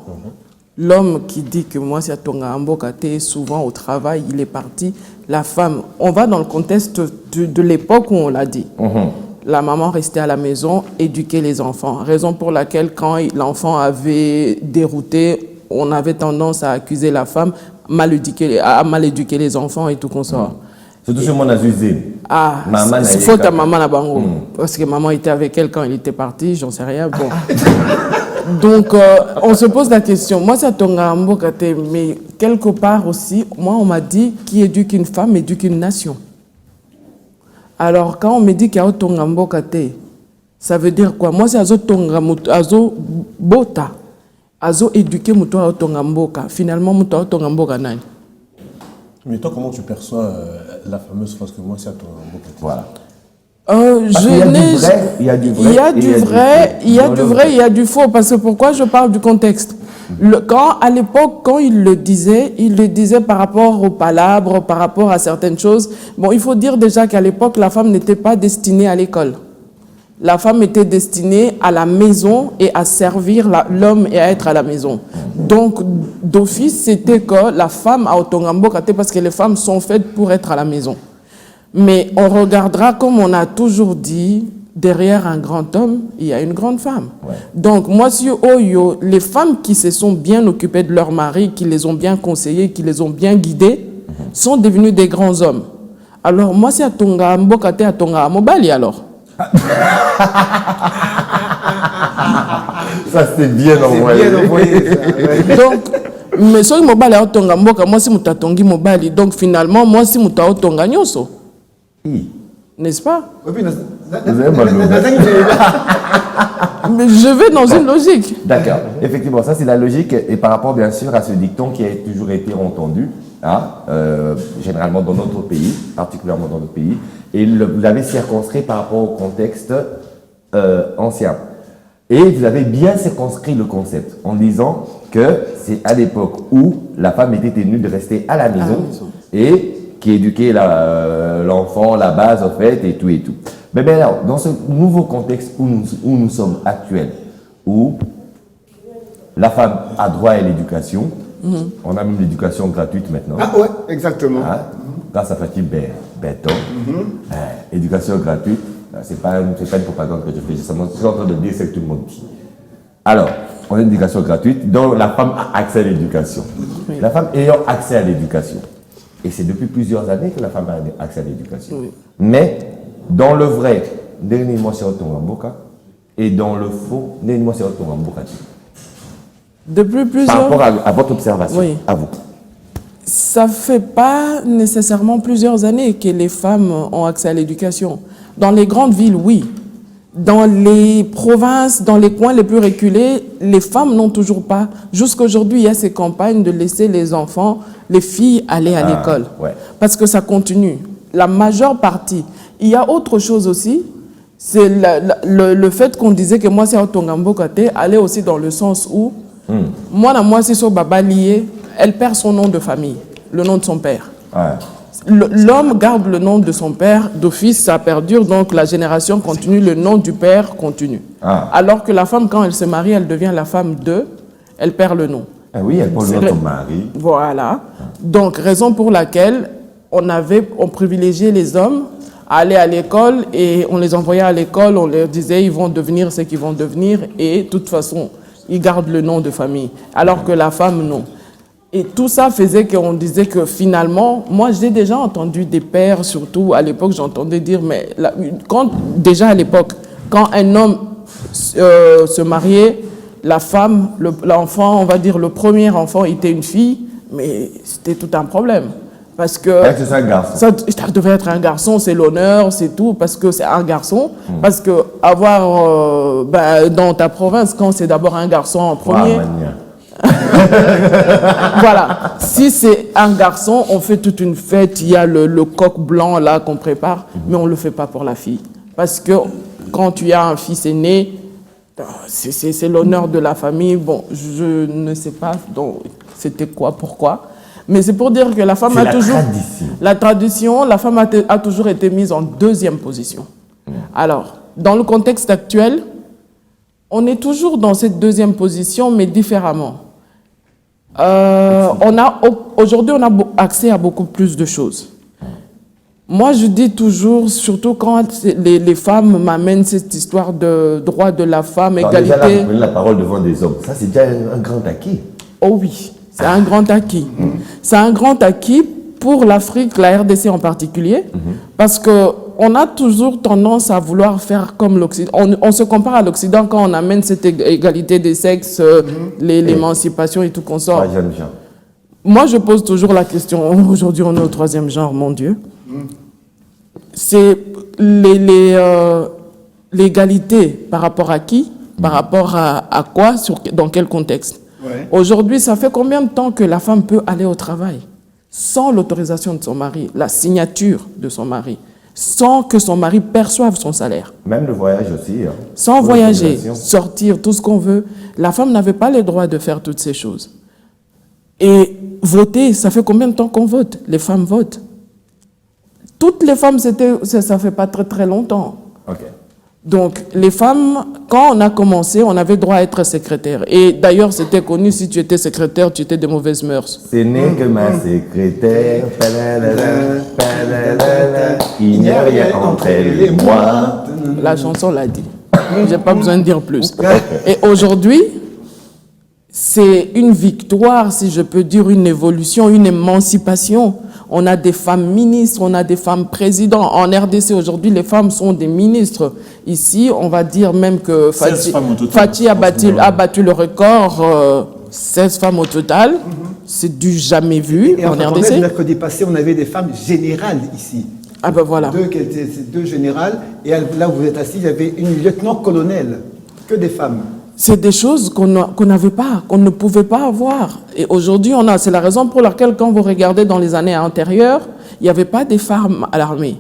Speaker 9: L'homme qui dit que moi, c'est Tonga Ambokate, souvent au travail, il est parti. La femme, on va dans le contexte de l'époque où on l'a dit. La maman restait à la maison, éduquer les enfants. Raison pour laquelle, quand l'enfant avait dérouté, on avait tendance à accuser la femme à mal éduquer les enfants et tout qu'on sort.
Speaker 2: Surtout chez mon Azuzé.
Speaker 9: Ah,
Speaker 2: Maman
Speaker 9: c'est
Speaker 2: n'a
Speaker 9: faute
Speaker 2: pas-
Speaker 9: à maman là bango. Parce que maman était avec elle quand il était parti, j'en sais rien. Bon. Donc, on se pose la question. Moi, c'est Tonga Ambokate, mais quelque part aussi, moi, on m'a dit qui éduque une femme éduque une nation. Alors, quand on me dit qu'il y a Tonga Ambokate, ça veut dire quoi? Moi, c'est Azo Tonga Azo Bota. Azo éduquer Muto Tonga Mboka. Finalement, Muto Tonga Mboka nani?
Speaker 10: Mais toi, comment tu perçois la fameuse phrase que moi, c'est à ton amboka?
Speaker 2: Voilà.
Speaker 9: Je
Speaker 2: qu'il y a du
Speaker 9: n'ai-
Speaker 2: vrai, il y a du vrai
Speaker 9: il y a
Speaker 2: et
Speaker 9: du
Speaker 2: il y a du
Speaker 9: vrai,
Speaker 2: faux.
Speaker 9: il y a
Speaker 2: Dans
Speaker 9: du
Speaker 2: le
Speaker 9: vrai,
Speaker 2: vrai.
Speaker 9: il y a du faux. Parce que pourquoi je parle du contexte? À l'époque, quand il le disait par rapport aux palabres, par rapport à certaines choses. Bon, il faut dire déjà qu'à l'époque, la femme n'était pas destinée à l'école. La femme était destinée à la maison et à servir l'homme et à être à la maison. Donc, d'office, c'était que la femme a Otongambokate parce que les femmes sont faites pour être à la maison. Mais on regardera, comme on a toujours dit, derrière un grand homme, il y a une grande femme.
Speaker 2: Ouais.
Speaker 9: Donc, moi, si Oyo, les femmes qui se sont bien occupées de leur mari, qui les ont bien conseillées, qui les ont bien guidées, sont devenues des grands hommes. Alors, moi, c'est à Tonga Mbokate, à Tonga Mobali, alors.
Speaker 2: Ça, c'était bien
Speaker 1: C'est
Speaker 2: envoyé.
Speaker 1: bien envoyé, ça. Ouais.
Speaker 9: Donc, mais si mobali a Tonga Mboka, moi, si mutatongi mobali. Donc, finalement, moi, si muta Tonga Nyoso.
Speaker 2: Oui.
Speaker 9: N'est-ce pas?
Speaker 1: Et puis,
Speaker 2: Vous avez mal au
Speaker 9: Mais je vais dans une logique.
Speaker 2: D'accord. Effectivement, ça c'est la logique et par rapport bien sûr à ce dicton qui a toujours été entendu, hein, généralement dans notre pays, particulièrement dans notre pays, et vous l'avez circonscrit par rapport au contexte ancien. Et vous avez bien circonscrit le concept en disant que c'est à l'époque où la femme était tenue de rester à la maison, et qui éduquait l'enfant, la base en fait, et tout et tout. Mais bien alors, dans ce nouveau contexte où nous sommes actuels, où la femme a droit à l'éducation, on a même l'éducation gratuite maintenant,
Speaker 1: Ah ouais, exactement.
Speaker 2: hein, grâce à Fatih Béton, éducation gratuite, c'est pas une propagande que je fais, je suis en train de dire ce que tout le monde dit. Alors, on a une éducation gratuite, donc la femme a accès à l'éducation. La femme ayant accès à l'éducation, et c'est depuis plusieurs années que la femme a accès à l'éducation. Mais dans le vrai, dernièrement c'est Otongamboka, et dans le faux, dernièrement c'est Otongamboka.
Speaker 9: Depuis
Speaker 2: Par
Speaker 9: plusieurs...
Speaker 2: rapport à votre observation,
Speaker 9: Oui.
Speaker 2: à vous.
Speaker 9: Ça fait pas nécessairement plusieurs années que les femmes ont accès à l'éducation. Dans les grandes villes, oui. Dans les provinces, dans les coins les plus reculés, les femmes n'ont toujours pas. Jusqu'aujourd'hui, il y a ces campagnes de laisser les enfants, les filles aller à l'école.
Speaker 2: Ouais.
Speaker 9: Parce que ça continue. La majeure partie. Il y a autre chose aussi, c'est le fait qu'on disait que moi, c'est Otongambokate, allait aussi dans le sens où, moi, c'est sur Baba lié, elle perd son nom de famille, le nom de son père.
Speaker 2: Ouais.
Speaker 9: L'homme garde le nom de son père, d'office, ça perdure, donc la génération continue, le nom du père continue.
Speaker 2: Ah.
Speaker 9: Alors que la femme, quand elle se marie, elle devient la femme de, elle perd le nom.
Speaker 2: Ah oui, elle parle
Speaker 9: C'est
Speaker 2: de
Speaker 9: vrai.
Speaker 2: son mari.
Speaker 9: Voilà. Donc, raison pour laquelle on privilégiait les hommes à aller à l'école et on les envoyait à l'école, on leur disait ils vont devenir ce qu'ils vont devenir et de toute façon, ils gardent le nom de famille. Alors que la femme, non. Et tout ça faisait qu'on disait que finalement, moi j'ai déjà entendu des pères, surtout à l'époque, j'entendais dire, mais déjà à l'époque, quand un homme se mariait, la femme, l'enfant, on va dire le premier enfant était une fille, mais c'était tout un problème. Parce que
Speaker 2: c'est ça, un garçon.
Speaker 9: ça devait être un garçon, c'est l'honneur, c'est tout, parce que c'est un garçon. Parce que avoir dans ta province, quand c'est d'abord un garçon en premier, voilà. Si c'est un garçon, on fait toute une fête, il y a le coq blanc là qu'on prépare, mais on ne le fait pas pour la fille. Parce que quand tu as un fils aîné, c'est l'honneur de la famille. Bon, je ne sais pas donc c'était quoi, pourquoi. Mais c'est pour dire que la femme a toujours... La tradition, la femme a toujours été mise en deuxième position. Alors, dans le contexte actuel, on est toujours dans cette deuxième position, mais différemment. Aujourd'hui, on a accès à beaucoup plus de choses. Moi, je dis toujours, surtout quand les femmes m'amènent cette histoire de droit de la femme, égalité...
Speaker 2: Déjà là, vous prenez la parole devant des hommes. Ça, c'est déjà un grand acquis.
Speaker 9: Oh oui, c'est un grand acquis. C'est un grand acquis pour l'Afrique, la RDC en particulier, parce qu'on a toujours tendance à vouloir faire comme l'Occident. On se compare à l'Occident quand on amène cette égalité des sexes, l'émancipation et tout qu'on sort. Moi, je pose toujours la question, aujourd'hui on est au 3e genre, mon Dieu. C'est l'égalité par rapport à qui? Par rapport à quoi? Dans quel contexte? Aujourd'hui, ça fait combien de temps que la femme peut aller au travail sans l'autorisation de son mari, la signature de son mari, sans que son mari perçoive son salaire?
Speaker 2: Même le voyage aussi. Hein.
Speaker 9: Sans voyager, sortir, tout ce qu'on veut. La femme n'avait pas le droit de faire toutes ces choses. Et voter, ça fait combien de temps qu'on vote? Les femmes votent. Toutes les femmes, ça fait pas très très longtemps. Donc, les femmes, quand on a commencé, on avait droit à être secrétaire. Et d'ailleurs, c'était connu, si tu étais secrétaire, tu étais de mauvaises mœurs.
Speaker 2: Ce n'est que ma secrétaire, il n'y a rien entre elle et moi.
Speaker 9: La chanson l'a dit. J'ai pas besoin de dire plus. Et aujourd'hui, c'est une victoire, si je peux dire, une évolution, une émancipation. On a des femmes ministres, on a des femmes présidents. En RDC, aujourd'hui, les femmes sont des ministres. Ici, on va dire même que Fatih a battu le record, 16 femmes au total. C'est du jamais vu
Speaker 1: et
Speaker 9: en RDC.
Speaker 1: Le mercredi passé, on avait des femmes générales ici.
Speaker 9: Ah ben voilà.
Speaker 1: Deux générales. Et là où vous êtes assis, il y avait une lieutenant-colonel. Que des femmes.
Speaker 9: C'est des choses qu'on n'avait pas, qu'on ne pouvait pas avoir. Et aujourd'hui, c'est la raison pour laquelle, quand vous regardez dans les années antérieures, il n'y avait pas des femmes à l'armée.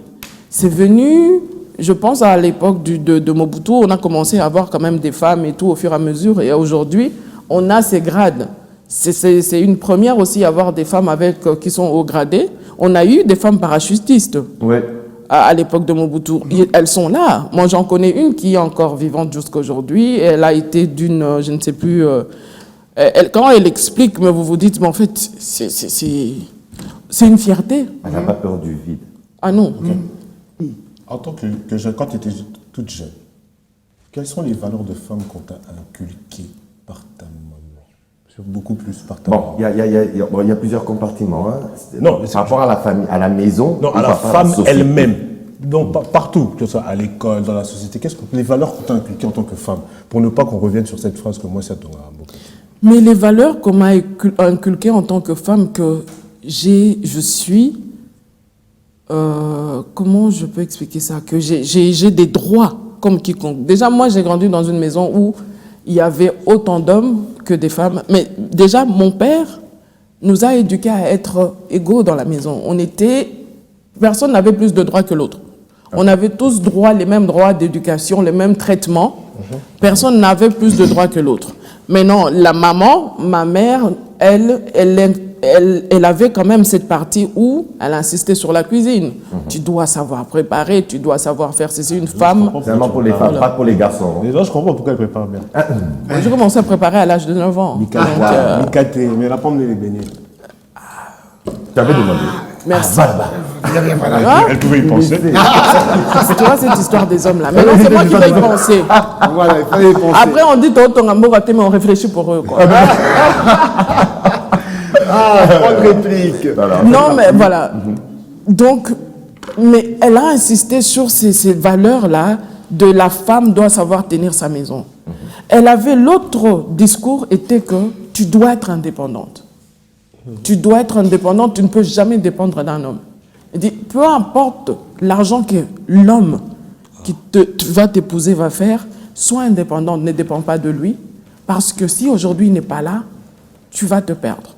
Speaker 9: C'est venu, je pense, à l'époque de Mobutu, on a commencé à avoir quand même des femmes et tout au fur et à mesure. Et aujourd'hui, on a ces grades. C'est une première aussi, avoir des femmes qui sont haut gradées. On a eu des femmes parachutistes.
Speaker 2: Ouais.
Speaker 9: À l'époque de Mobutu. Elles sont là. Moi, j'en connais une qui est encore vivante jusqu'à aujourd'hui. Elle a été d'une, je ne sais plus... quand elle explique, mais vous vous dites, mais en fait, c'est une fierté.
Speaker 2: Elle n'a pas peur du vide.
Speaker 9: Ah non.
Speaker 10: En tant que jeune, quand tu étais toute jeune, quelles sont les valeurs de femme qu'on t'a inculquées par ta maman? Beaucoup plus par ta maman.
Speaker 2: Il y a plusieurs compartiments. Hein.
Speaker 3: Non,
Speaker 2: par rapport à la famille, à la maison.
Speaker 3: Non, à la femme elle-même. Donc, partout, que ce soit à l'école, dans la société, quelles sont les valeurs qu'on t'a inculquées en tant que femme? Pour ne pas qu'on revienne sur cette phrase que moi, ça t'aura beaucoup.
Speaker 9: Mais les valeurs qu'on m'a inculquées en tant que femme, que je suis... comment je peux expliquer ça? Que j'ai des droits comme quiconque. Déjà, moi, j'ai grandi dans une maison où il y avait autant d'hommes que des femmes. Mais déjà, mon père nous a éduqués à être égaux dans la maison. Personne n'avait plus de droits que l'autre. On avait tous les mêmes droits d'éducation, les mêmes traitements. Personne n'avait plus de droits que l'autre. Mais non, ma mère, elle avait quand même cette partie où elle insistait sur la cuisine. Tu dois savoir préparer, tu dois savoir faire. C'est une femme.
Speaker 2: C'est vraiment pour les femmes, pas pour les garçons.
Speaker 10: Déjà, je comprends pourquoi elle prépare bien.
Speaker 9: J'ai commencé à préparer à l'âge de 9 ans.
Speaker 10: Micaté, mais elle n'a pas emmené les beignets.
Speaker 2: Tu avais demandé.
Speaker 9: Merci.
Speaker 10: Elle pouvait y penser.
Speaker 9: Tu vois cette histoire des hommes là. Mais non, c'est moi qui vais y penser.
Speaker 1: Voilà, il fallait y penser.
Speaker 9: Après, on dit ton amour raté, mais on réfléchit pour eux. Quoi.
Speaker 1: Pas de réplique.
Speaker 9: Non, mais voilà. Donc, mais elle a insisté sur ces valeurs-là de la femme doit savoir tenir sa maison. Elle avait l'autre discours était que tu dois être indépendante. Tu dois être indépendante, tu ne peux jamais dépendre d'un homme. Elle dit, peu importe l'argent que l'homme qui va t'épouser va faire, sois indépendante, ne dépends pas de lui, parce que si aujourd'hui il n'est pas là, tu vas te perdre.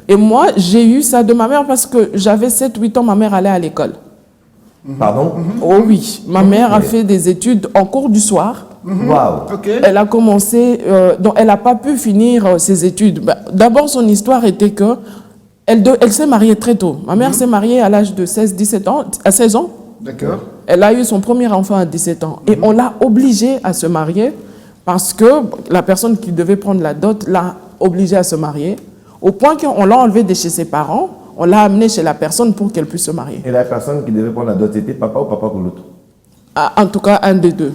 Speaker 9: Et moi, j'ai eu ça de ma mère parce que j'avais 7-8 ans, ma mère allait à l'école.
Speaker 2: Pardon?
Speaker 9: Oh oui, ma mère a fait des études en cours du soir.
Speaker 2: Waouh!
Speaker 9: Elle a commencé, donc elle n'a pas pu finir ses études. D'abord, son histoire était que elle s'est mariée très tôt. Ma mère s'est mariée à l'âge de 16 ans.
Speaker 1: D'accord.
Speaker 9: Elle a eu son premier enfant à 17 ans. Et on l'a obligée à se marier parce que la personne qui devait prendre la dot l'a obligée à se marier, au point qu'on l'a enlevée de chez ses parents, on l'a amenée chez la personne pour qu'elle puisse se marier.
Speaker 2: Et la personne qui devait prendre la dot, c'était papa ou papa Kouloutou?
Speaker 9: Ah, en tout cas, un des deux.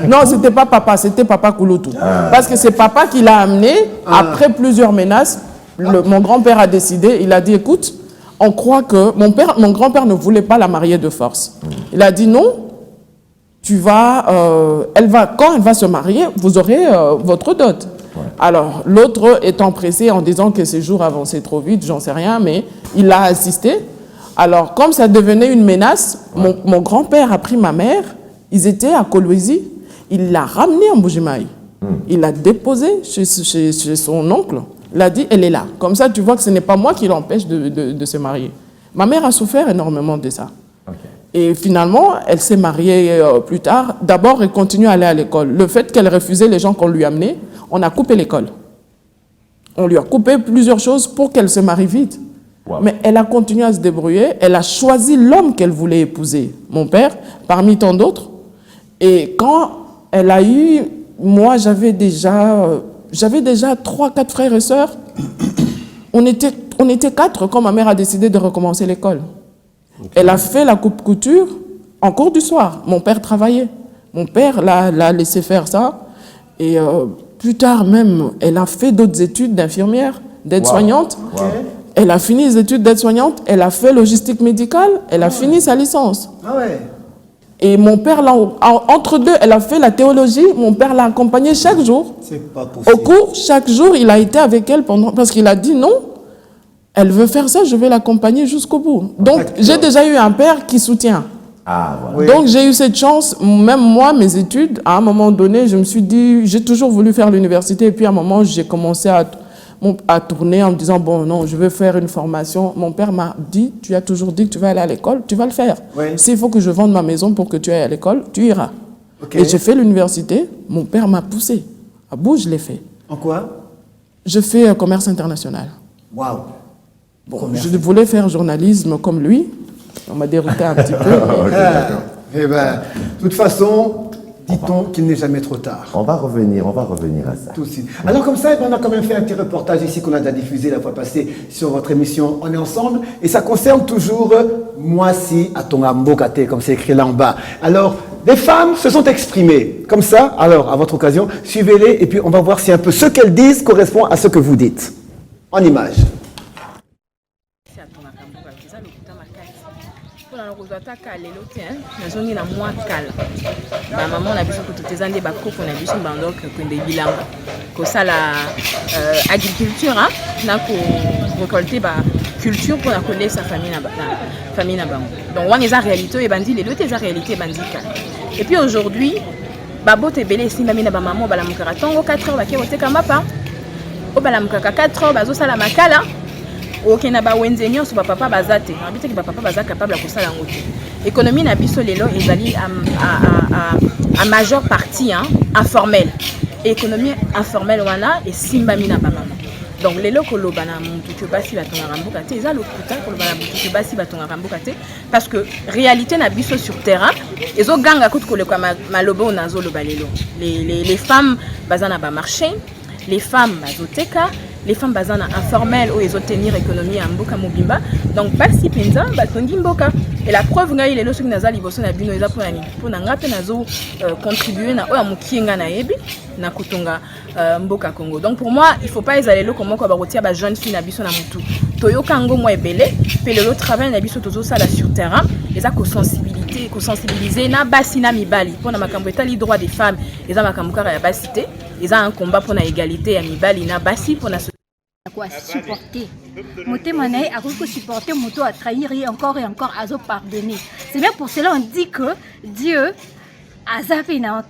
Speaker 9: Non, c'était pas papa, c'était papa Kouloutou. Parce que c'est papa qui l'a amené, après plusieurs menaces. Mon grand-père a décidé, il a dit, écoute, on croit que... Mon grand-père ne voulait pas la marier de force. Il a dit, non, quand elle va se marier, vous aurez votre dot. Ouais. Alors, l'autre étant pressé en disant que ces jours avançaient trop vite, j'en sais rien, mais il a assisté. Alors, comme ça devenait une menace, mon grand-père a pris ma mère, ils étaient à Kolwezi, il l'a ramenée en Bujimaï. Il l'a déposée chez son oncle. Il a dit, elle est là. Comme ça, tu vois que ce n'est pas moi qui l'empêche de se marier. Ma mère a souffert énormément de ça. Okay. Et finalement, elle s'est mariée plus tard. D'abord, elle continue à aller à l'école. Le fait qu'elle refusait les gens qu'on lui amenait, on a coupé l'école. On lui a coupé plusieurs choses pour qu'elle se marie vite. Wow. Mais elle a continué à se débrouiller. Elle a choisi l'homme qu'elle voulait épouser, mon père, parmi tant d'autres. Et quand elle a eu... Moi, j'avais déjà 3-4 frères et sœurs. On était 4 quand ma mère a décidé de recommencer l'école. Okay. Elle a fait la coupe-couture en cours du soir. Mon père travaillait. Mon père l'a laissé faire ça. Et plus tard même, elle a fait d'autres études d'infirmière, d'aide-soignante. Wow. Wow. Elle a fini les études d'aide-soignante. Elle a fait logistique médicale. Elle a fini sa licence.
Speaker 1: Ah ouais.
Speaker 9: Et mon père, entre deux, elle a fait la théologie. Mon père l'a accompagnée chaque jour.
Speaker 1: C'est pas possible.
Speaker 9: Au cours, chaque jour, il a été avec elle parce qu'il a dit non, elle veut faire ça, je vais l'accompagner jusqu'au bout. Donc, j'ai déjà eu un père qui soutient.
Speaker 2: Ah, voilà.
Speaker 9: Donc, j'ai eu cette chance. Même moi, mes études, à un moment donné, je me suis dit, j'ai toujours voulu faire l'université. Et puis, à un moment, j'ai commencé à tourner en me disant, bon, non, je veux faire une formation. Mon père m'a dit, tu as toujours dit que tu vas aller à l'école, tu vas le faire. Oui. S'il faut que je vende ma maison pour que tu ailles à l'école, tu iras. Okay. Et j'ai fait l'université, mon père m'a poussé. À bout, je l'ai fait.
Speaker 1: En quoi?
Speaker 9: Je fais commerce international.
Speaker 1: Waouh.
Speaker 9: Bon, je voulais faire journalisme comme lui. On m'a dérouté un petit peu.
Speaker 1: Eh bien, de toute façon... Dit-on qu'il n'est jamais trop tard.
Speaker 2: On va revenir à ça.
Speaker 1: Tout de suite. Alors comme ça, on a quand même fait un petit reportage ici qu'on a déjà diffusé la fois passée sur votre émission On est ensemble. Et ça concerne toujours moi si à ton ambokate, comme c'est écrit là en bas. Alors, des femmes se sont exprimées comme ça. Alors, à votre occasion, suivez-les et puis on va voir si un peu ce qu'elles disent correspond à ce que vous dites. En image.
Speaker 11: nazongi na mwa kala bamama na biso kutu teza nde bakoko na biso bando kokende bilanga kosala agriculture na korecolte baculture mpona kolesa famille na bango. Donc wana eza réalité oyo ebandi lelo te eza réalité ebandi kala. Et puis aujourd'hui baboto ebele esimbami na bamama oyo balamukaka ntongo 4 heures bakei koteka mapa oyo balamukaka 4 heures bazosala makala oke na bawenze nyonso bapapa baza te abitaki bapapa baza capable ya kosala yango te. Économie na biso lelo ezali à majeure partie informelle. Économie informelle wana esimbami na bamama. Donc lelo koloba na mutu ke basi batongaka mboka te eza lokuta koloba na mutu ke basi batongaka mboka te parce que réalité na biso sur terrain ezoganga kutu koleka malobo nazoloba lelo. Les femmes baza na ba marché, les femmes bazoteka, les femmes bazana informelles ou ils ont tenir économie en mboka mobimba. Donc basi penza batongi mboka. Et la preuve ngai lelo soki naza liboso na bino eza pona ngape nazo contribuer na oya mukienga na yebi na kutonga mboka Congo. Donc pour moi, il faut pas esaler lelo comment ko ba rotia ba jeune fille na biso na mutu. Toyoka ngo mo ebele, pe lelo travail na biso tozo sala sur terrain, eza ko sensibilité sensibiliser na basi na mibali pour na makambo etali droit des femmes eza makambo kaka ya basi te eza un combat pour na égalité ya mibali na basi pour na
Speaker 12: quoi supporter motema na ye akoki supporter moto a trahir et encore azo pardonner. C'est bien pour cela on dit que Dieu a zappé na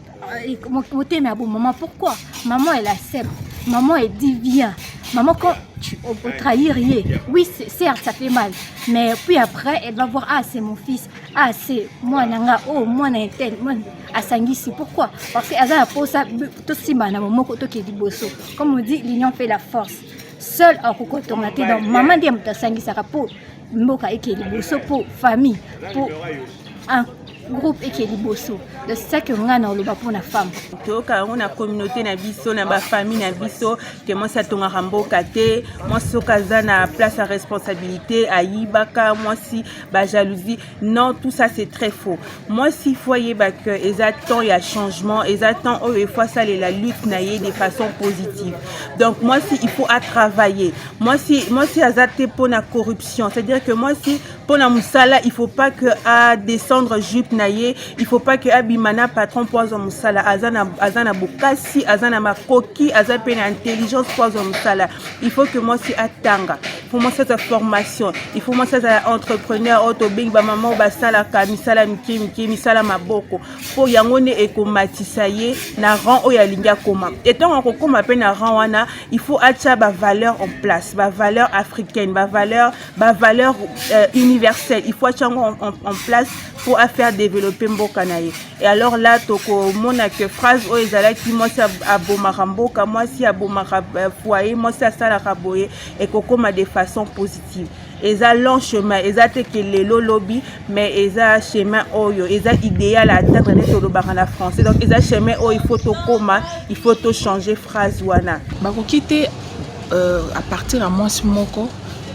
Speaker 12: motema bon maman. Pourquoi maman elle accepte, maman elle dit bien, maman quand tu peux trahir rien, oui certes ça fait mal, mais puis après elle va voir ah c'est mon fils, ah c'est moi nanga, oh moi na tel moi asangisi. Pourquoi? Parce que aza pour ça tout simba na maman koto ki liboso, comme on dit l'union fait la force. Seul en kokotonga te donc maman dia mutasangisa pour mboka eke liboso pour famille pour un groupe eke liboso. De ça que nga na oloba pour na femme
Speaker 13: toka on a communauté na biso na ba famille na biso que moi ça tonga ramboka te moi soka za na place à responsabilité ayibaka moi si ba jalousie non tout ça c'est très faux. Moi si foyer ba que exactement il y a changement exactement oh il faut ça la lutte na yé de façon positive. Donc moi si il faut à travailler moi si azate pour la corruption, c'est-à-dire que moi si pour la musala il faut pas que à descendre jupe na yé, il faut pas que abimana patron poison musala azana bokasi azana makoki azape na intelligence poison musala. Il faut que moi si atanga pour moi cette formation il faut moi cette entrepreneur auto big ba maman ba sala ka misala miki misala maboko pour yangone ekomatisa ye na rang o ya linga koma etant en kokoma pe na rang wana il faut acha ba valeur en place, ba valeur africaine, ba valeur universelle. Il faut acha en place pour faire développer mboka na ye. Et alors là toko mona que phrase o ezala ki moi si abomaka mboka, moi si abomaka foyer, moi si asala kaboye et kokoma de façon positive. Eza long chemin, eza te que lelo lobby, mais eza chemin oyo, eza idéal à atteindre net au en français. Donc eza chemin oyo il faut to koma, il faut to changer phrase wana.
Speaker 14: Bako quitter à partir à moi moko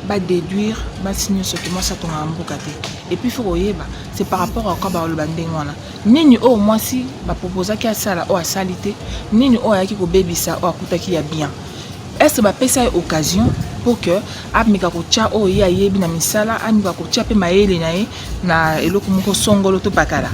Speaker 14: ba déduire ba signer ce que moi ça tonga mboka te. Et puis faut oyeba, c'est par rapport à quoi ba le bandeng wana. Nini o moi si ba proposer ki asala o asalite, nini o yaki ko bebisa o akutaki ya bien. Est-ce que ba pesa occasion pour que amika ko tia o ya yebi na misala amika ko tia pe maele na ye na eloko moko songolo to pakala.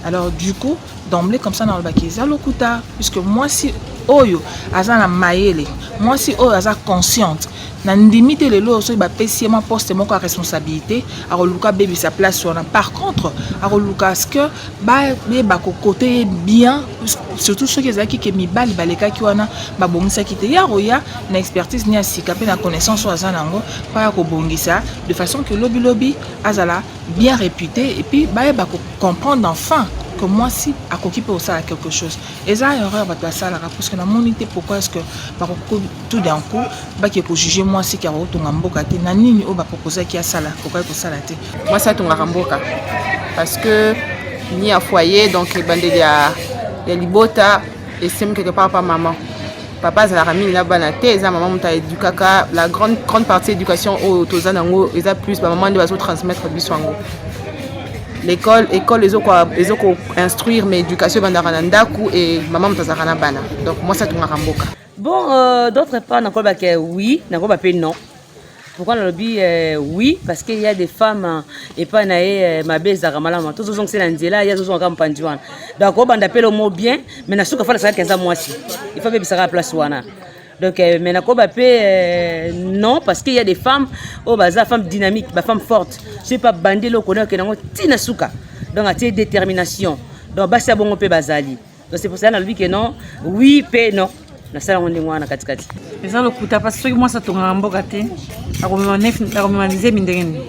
Speaker 14: Alors du coup d'emblée comme ça dans le bakiza lokuta puisque moi si oyo azana maele, moi si oyo aza consciente na limite le lo so ba pesi moi poste moko à responsabilité a roluka baby sa place sur. Par contre a roluka ce que ba ko côté bien surtout ceux qui ke mibali baleka ki wana ba bongisa kite ya roya na expertise ni asika pe na connaissance sur azanango pa ko bongisa de façon que lobby azala bien réputé et puis ba ko comprendre enfin que moi si à qui peut ça quelque chose et ça erreur va ça la parce que la monité pourquoi est-ce que par tout d'un coup ba qui peut juger moi si qui a retourné mboka te na nini o ba proposer qui a ça là pourquoi il faut ça là te
Speaker 11: moi ça tonga mboka parce que ni à foyer donc bande ya libota et c'est quelque part pas maman papa za ramine la bana te za maman muta éducaka la grande partie éducation au tozanango eza plus ba maman de va transmettre biswango. L'école les autres instruire mais éducation bandara ndaku et maman mtazarana bana donc moi ça tonga mboka.
Speaker 15: Bon d'autres part n'ako ba que oui n'ako ba pe non. Pourquoi le lobby oui parce qu'il y a des femmes et pas naé ma beza ramalama tous ont c'est l'anzela il y a tous ont kampandiwana donc on banda pe le mot bien mais na suka fa ça 15 mois si il faut que ça à place wana. Donc mais n'ako ba pe non parce qu'il y a des femmes femmes dynamiques ba femmes fortes c'est pas bandé le connaît que nango tina suka donc a détermination donc ba ça bon pe bazali donc c'est pour ça dans le but que non oui pe non na sala on ngwana katikati
Speaker 16: eza lokuta parce que moi ça tonga mboka te akomemanize mindengeni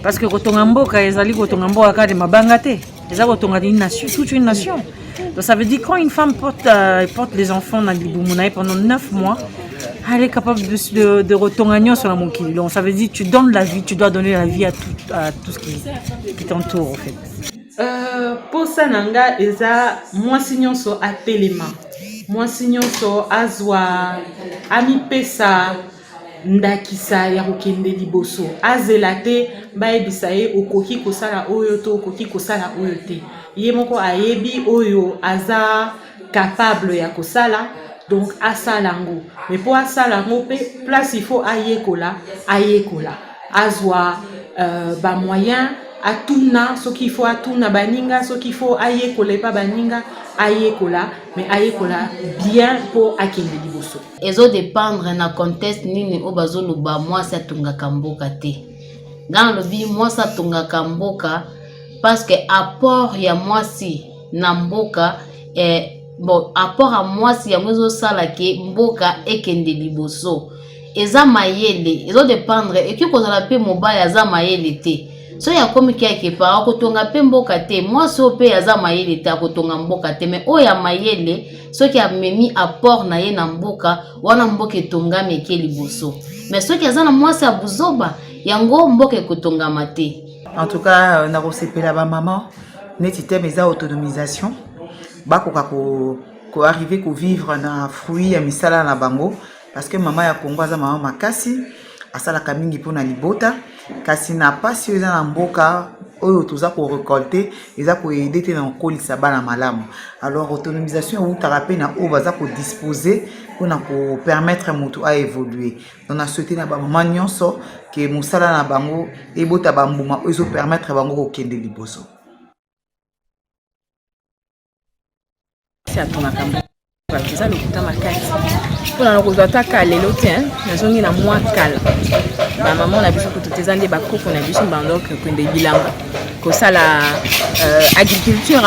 Speaker 16: parce que kotonga mboka ezali kotonga mboka kade mabanga te eza kotonga une nation toute une nation. Donc ça veut dire quand une femme porte les enfants dans l'Iboumouna pendant 9 mois, elle est capable de retourner sur la mokili. Donc ça veut dire tu donnes la vie, tu dois donner la vie à tout ce qui t'entoure en fait.
Speaker 13: Pour ça nanga eza moi signon so apelema. Moi signon so azwa ami pesa ndakisa ya kokende liboso azelate baebisa ye okoki kosala oyo to okoki kosala oyo te. Ye moko ayebi oyo aza capable ya kosala donc asalango mais pour asalango pe place il faut ayekola azwa ba moyen
Speaker 17: atuna soki faut atuna baninga soki faut ayekola pa baninga ayekola mais ayekola bien pour akende liboso
Speaker 18: ezo dépendre na contexte nini o bazoloba mwasi atungaka mboka te ngana lobi mwasi atungaka mboka parce que apport ya mwasi na mboka bon apport à mwasi ya mwezo sala ke mboka ekende liboso eza mayele ezo dépendre eki kozala pe mobaya za mayele te so ya komi kia kepa akotonga pe mboka te mwasi ope ya za mayele te akotonga mboka te mais oya mayele soki amemi apport na ye na mboka wana mboka etongami eke liboso mais soki aza na mwasi ya buzoba yango mboka ekotongama te.
Speaker 19: En tout cas nakosepela bamama neti teme eza autonomisation bakoka ko arriver ko vivre na fruit ya misala na bango parce que mama ya Congo aza mama makasi asalaka mingi mpona libota kasi na pasi eza na mboka oyo toza ko récolter eza ko aider te na kolisa bana malamu. Alors autonomisation utaka pe na oyo baza ko disposer mpona ko permettre mutu a évoluer. On a souhaité na bamama nyonso ke mosala na bango ebota bambuma oyo ezo permettre bango kokende liboso.
Speaker 11: eza lokuta makasi mpona kozwa taka lelo te nazongi na mwa kala bamama na biso kutu te eza nde bakoko na biso bandok kwende bilanga kosala agriculture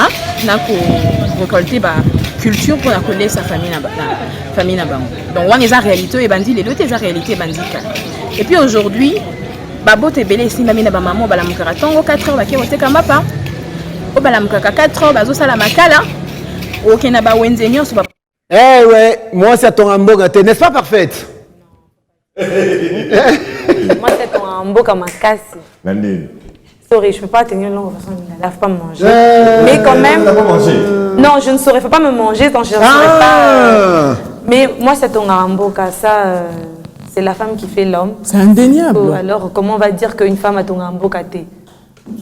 Speaker 11: na korecolte baculture mpona kolesa famille na bango donc wana eza réalité oyo ebandi lelo te eza réalité ebandi kala et puis aujourd'hui babote ebele esimbami na bamama oyo balamukaka ntongo 4 heures bake koteka mapa oyo balamukaka 4 heures bazosala makala okenda bawenze nyonso
Speaker 1: eh ouais, moi c'est ton mboka te, n'est-ce pas parfaite?
Speaker 20: Moi c'est ton mboka makasi. Sorry, je peux pas tenir une longue façon, je ne lave pas manger. Mais quand même. Non, je ne saurais pas me manger, donc je ne saurais pas. Mais moi c'est ton mboka, ça c'est la femme qui fait l'homme.
Speaker 9: C'est indéniable.
Speaker 20: Alors comment on va dire qu'une femme a ton mboka te?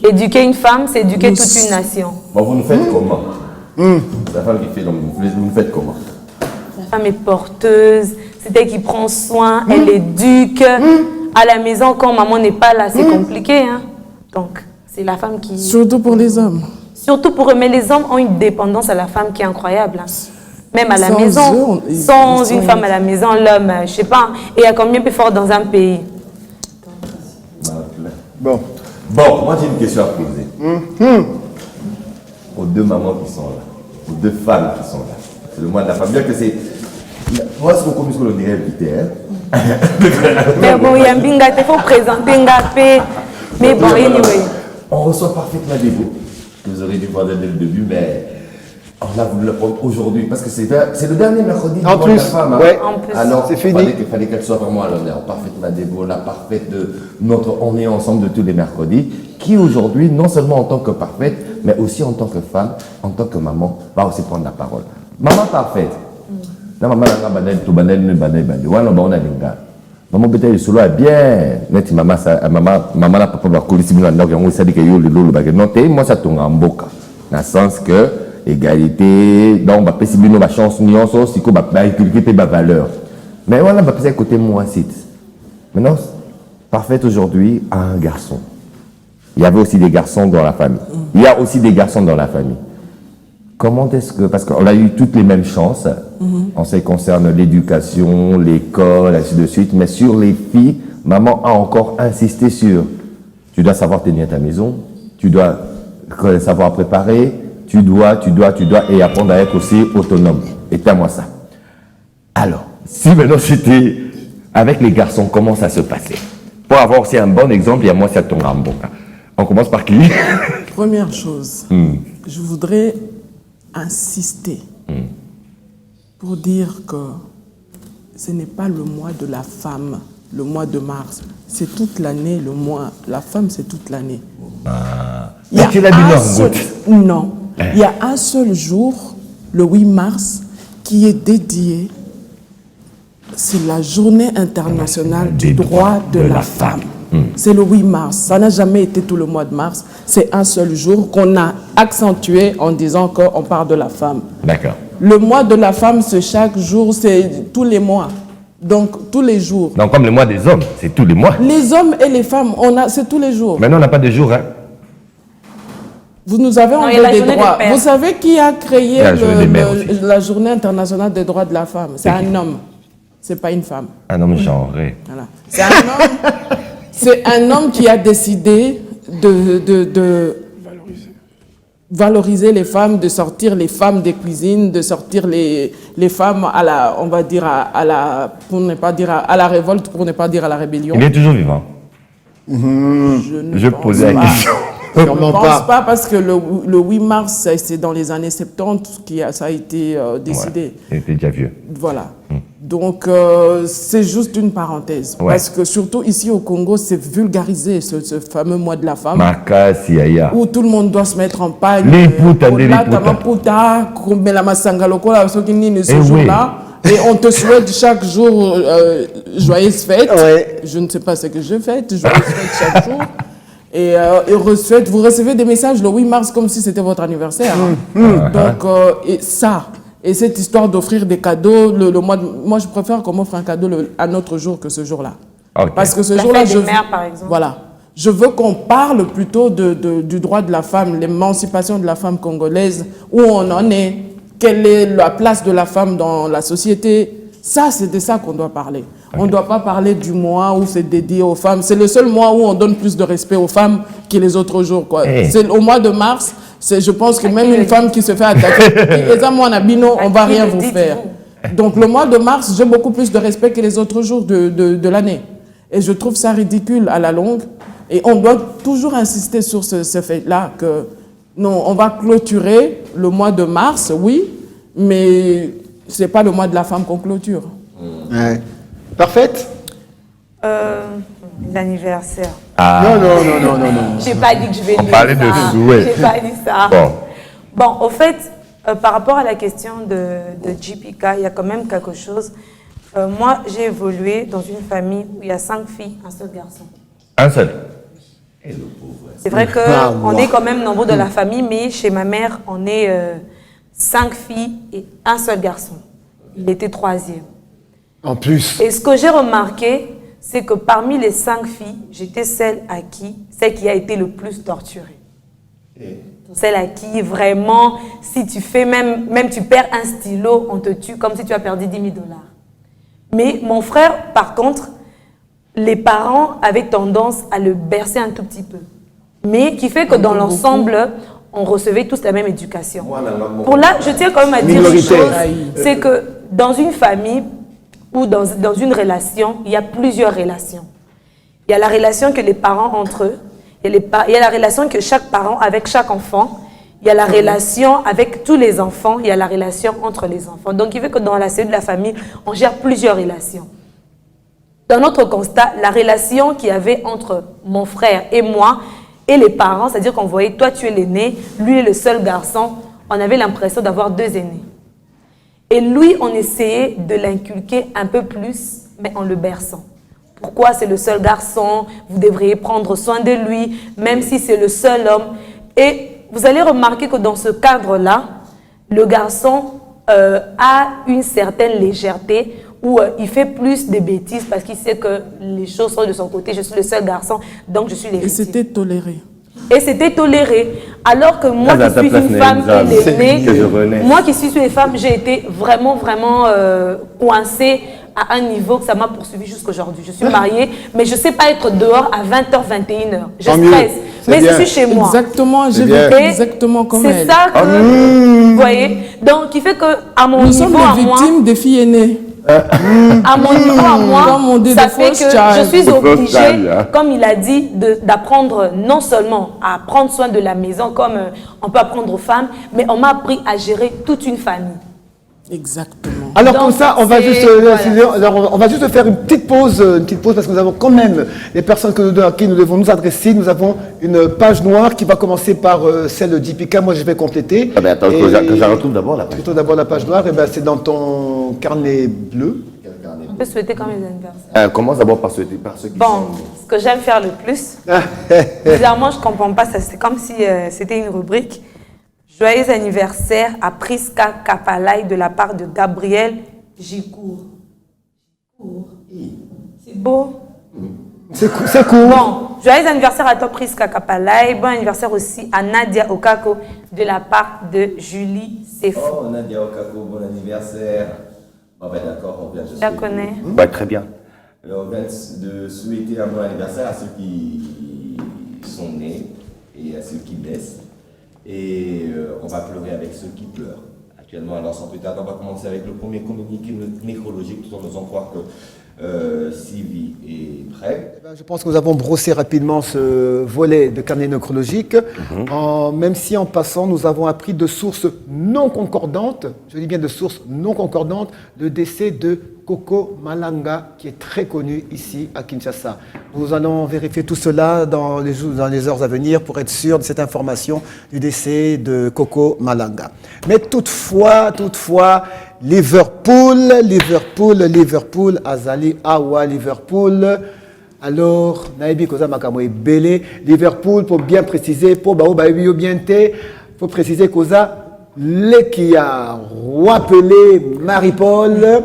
Speaker 20: Éduquer une femme, c'est éduquer toute une nation.
Speaker 2: Bon, vous nous faites comment? La femme qui fait l'homme, vous nous faites comment?
Speaker 20: La femme est porteuse, c'est elle qui prend soin, elle éduque. À la maison, quand maman n'est pas là, c'est compliqué. Hein? Donc, c'est la femme qui...
Speaker 9: Surtout pour les hommes.
Speaker 20: Surtout pour eux, mais les hommes ont une dépendance à la femme qui est incroyable. Hein? Même à la maison, sans une femme à la maison, l'homme, je sais pas, et il y a combien plus fort dans un pays?
Speaker 2: Bon, moi j'ai une question à poser. Aux deux mamans qui sont là, aux deux femmes qui sont là. C'est le mois de la femme. Bien que c'est... Moi, c'est beaucoup plus que l'on dirait invité.
Speaker 20: Mais bon, il y a un bingate, il faut présenter un gapé. Mais bon, anyway.
Speaker 2: On reçoit parfaitement des mots. Vous aurez dû voir dès le début, mais on a voulu le prendre aujourd'hui parce que c'est le dernier mercredi du mois de la femme.
Speaker 1: Ouais.
Speaker 2: En plus. Alors, c'est fini. Il fallait qu'elle soit vraiment à l'honneur. Parfaitement dévot, la parfaite de notre on est ensemble de tous les mercredis, qui aujourd'hui, non seulement en tant que parfaite, mais aussi en tant que femme, en tant que maman, va aussi prendre la parole. Maman parfaite. La maman n'a pas de tout banal, ne banal, banal. Voilà, on a linga. Maman peut-être solo est bien. Net maman ça, maman la papa va coller si bien donc on sait que yo le lolo bague. Non, moi ça tombe en boca. Dans le sens que égalité, donc bah possible nos chance nuance aussi que bah inculquer ba valeur. Mais voilà, bah peut-être côté moi site. Maintenant, parfaite aujourd'hui a un garçon. Il y avait aussi des garçons dans la famille. Il y a aussi des garçons dans la famille. Comment est-ce que... Parce qu'on a eu toutes les mêmes chances en ce qui concerne l'éducation, l'école, ainsi de suite. Mais sur les filles, maman a encore insisté sur... Tu dois savoir tenir ta maison, tu dois savoir préparer, tu dois, et apprendre à être aussi autonome. Éteins-moi ça. Alors, si maintenant c'était avec les garçons, comment ça se passait? Pour avoir aussi un bon exemple, il y a moi, c'est ton ramboka. On commence par qui?
Speaker 9: Première chose, je voudrais insister pour dire que ce n'est pas le mois de la femme, le mois de mars. C'est toute l'année, le mois. La femme, c'est toute l'année.
Speaker 2: Tu l'as dit
Speaker 9: non. Il y a un seul jour, le 8 mars, qui est dédié. C'est la journée internationale du droit de la femme. C'est le 8 mars. Ça n'a jamais été tout le mois de mars. C'est un seul jour qu'on a accentué en disant qu'on parle de la femme.
Speaker 2: D'accord.
Speaker 9: Le mois de la femme, c'est chaque jour, c'est tous les mois. Donc, tous les jours.
Speaker 2: Donc, comme le mois des hommes, c'est tous les mois.
Speaker 9: Les hommes et les femmes, c'est tous les jours.
Speaker 2: Maintenant, on n'a pas de jour, hein?
Speaker 9: Vous nous avez
Speaker 20: Non, il y a la
Speaker 9: enlevé des
Speaker 20: journée
Speaker 9: droits.
Speaker 20: des pères.
Speaker 9: Vous savez qui a créé
Speaker 2: La journée des mères aussi.
Speaker 9: la journée internationale des droits de la femme? C'est un homme. C'est pas une femme.
Speaker 2: Un homme genré.
Speaker 9: Voilà. C'est un homme qui a décidé de valoriser les femmes, de sortir les femmes des cuisines, de sortir les femmes à la, on va dire, pour ne pas dire à la révolte, pour ne pas dire à la rébellion.
Speaker 2: Il est toujours vivant. Je posais la question.
Speaker 9: Je ne pense pas parce que le 8 mars, c'est dans les années 70 ça a été décidé.
Speaker 2: Il était déjà vieux.
Speaker 9: Voilà. Donc, c'est juste une parenthèse.
Speaker 2: Ouais.
Speaker 9: Parce que surtout ici au Congo, c'est vulgarisé ce fameux mois de la femme.
Speaker 2: Makasi Aya.
Speaker 9: Où tout le monde doit se mettre en pagne.
Speaker 2: Liputa,
Speaker 9: ce jour-là. Et on te souhaite chaque jour joyeuse fête. Ouais. Je ne sais pas ce que je fête. Joyeuse fête chaque jour. Et vous recevez des messages le 8 mars comme si c'était votre anniversaire. Donc, et cette histoire d'offrir des cadeaux, moi je préfère qu'on m'offre un cadeau un autre jour que ce jour-là.
Speaker 2: Okay.
Speaker 9: Parce que ce
Speaker 20: La
Speaker 9: jour-là,
Speaker 20: fête des mères, par exemple.
Speaker 9: Voilà. Je veux qu'on parle plutôt du droit de la femme, l'émancipation de la femme congolaise, où on en est, quelle est la place de la femme dans la société. Ça, c'est de ça qu'on doit parler. Okay. On ne doit pas parler du mois où c'est dédié aux femmes. C'est le seul mois où on donne plus de respect aux femmes que les autres jours. Hey. C'est au mois de mars. Je pense que même une femme qui se fait attaquer, on ne va rien vous faire. Donc le mois de mars, j'ai beaucoup plus de respect que les autres jours de l'année. Et je trouve ça ridicule à la longue. Et on doit toujours insister sur ce fait-là que non, on va clôturer le mois de mars, oui, mais ce n'est pas le mois de la femme qu'on clôture.
Speaker 1: Ouais. Parfaite?
Speaker 20: L'anniversaire.
Speaker 2: Ah.
Speaker 1: Non.
Speaker 20: J'ai pas dit que je vais dire ça.
Speaker 2: On parlait de souhait.
Speaker 20: J'ai pas dit ça. Bon, au fait, par rapport à la question de JPK, il y a quand même quelque chose. Moi, j'ai évolué dans une famille où il y a 5 filles, un seul garçon.
Speaker 2: Un seul.
Speaker 20: C'est vrai qu'on est quand même nombreux dans la famille, mais chez ma mère, on est 5 filles et un seul garçon. Il était 3e.
Speaker 1: En plus.
Speaker 20: Et ce que j'ai remarqué, c'est que parmi les 5 filles, j'étais celle qui a été le plus torturée. Celle à qui vraiment, si tu fais même tu perds un stylo, on te tue comme si tu as perdu 10 000 $. Mais mon frère, par contre, les parents avaient tendance à le bercer un tout petit peu. Mais qui fait que dans l'ensemble, on recevait tous la même éducation. Pour là, je tiens quand même à dire une chose, c'est que dans une famille ou dans une relation, il y a plusieurs relations. Il y a la relation que les parents entre eux, il y a la relation que chaque parent avec chaque enfant, il y a la relation avec tous les enfants, il y a la relation entre les enfants. Donc, il fait que dans la cellule de la famille, on gère plusieurs relations. Dans notre constat, la relation qu'il y avait entre mon frère et moi et les parents, c'est-à-dire qu'on voyait, toi tu es l'aîné, lui est le seul garçon, on avait l'impression d'avoir 2 aînés. Et lui, on essayait de l'inculquer un peu plus, mais en le berçant. Pourquoi c'est le seul garçon? Vous devriez prendre soin de lui, même si c'est le seul homme. Et vous allez remarquer que dans ce cadre-là, le garçon a une certaine légèreté où il fait plus de bêtises parce qu'il sait que les choses sont de son côté. Je suis le seul garçon, donc je suis l'héritier.
Speaker 9: Et c'était toléré.
Speaker 20: Et c'était toléré. Alors que moi qui suis une femme et l'aînée, moi qui suis une femme, j'ai été vraiment coincée à un niveau que ça m'a poursuivi jusqu'aujourd'hui. Je suis mariée, mais je ne sais pas être dehors à 20h, 21h. Je stresse. Mais je suis chez moi.
Speaker 9: Exactement, j'ai vécu exactement comme elle.
Speaker 20: C'est ça que, vous voyez, donc qui fait que à mon niveau,
Speaker 9: nous sommes les victimes des filles aînées.
Speaker 20: À mon niveau, à moi, ça fait que je suis obligée, comme il a dit, d'apprendre non seulement à prendre soin de la maison, comme on peut apprendre aux femmes, mais on m'a appris à gérer toute une famille.
Speaker 9: Exactement.
Speaker 1: Alors comme ça, on va juste faire une petite pause parce que nous avons quand même les personnes à qui nous devons nous adresser. Nous avons une page noire qui va commencer par celle de JPK. Moi, je vais compléter.
Speaker 2: Ah ben attends, que je retrouve d'abord la page.
Speaker 1: Plutôt d'abord la page noire. Et ben c'est dans ton carnet bleu.
Speaker 20: On peut souhaiter quand même les anniversaires.
Speaker 2: Commence d'abord par souhaiter par ceux qui
Speaker 20: sont... ce que j'aime faire le plus, bizarrement, je ne comprends pas ça. C'est comme si c'était une rubrique. Joyeux anniversaire à Priska Kapalai de la part de Gabriel Gicourt. C'est beau.
Speaker 1: C'est cool.
Speaker 20: Bon, joyeux anniversaire à toi, Priska Kapalai. Bon anniversaire aussi à Nadia Okako de la part de Julie Sefou.
Speaker 2: Oh, Nadia Okako, bon anniversaire. Oh, ben d'accord, on vient de
Speaker 20: Je la connais.
Speaker 2: Bah, très bien. Alors, on vient de souhaiter un bon anniversaire à ceux qui sont nés et à ceux qui naissent. Et on va pleurer avec ceux qui pleurent. Actuellement, alors sans plus tarder, on va commencer avec le premier communiqué nécrologique, tout en osant croire que Sylvie est prête.
Speaker 1: Je pense que nous avons brossé rapidement ce volet de carnet nécrologique. Même si en passant, nous avons appris de sources non concordantes, je dis bien de sources non concordantes, le décès de Coco Malanga, qui est très connu ici à Kinshasa. Nous allons vérifier tout cela dans les heures à venir pour être sûr de cette information du décès de Coco Malanga. Mais toutefois, Liverpool, Azali, Awa, Liverpool. Alors, Naïbi Koza Makamoe Belé, Liverpool, pour bien préciser, pour bien faut préciser Koza, Lekia, Wapelé, Marie-Paul.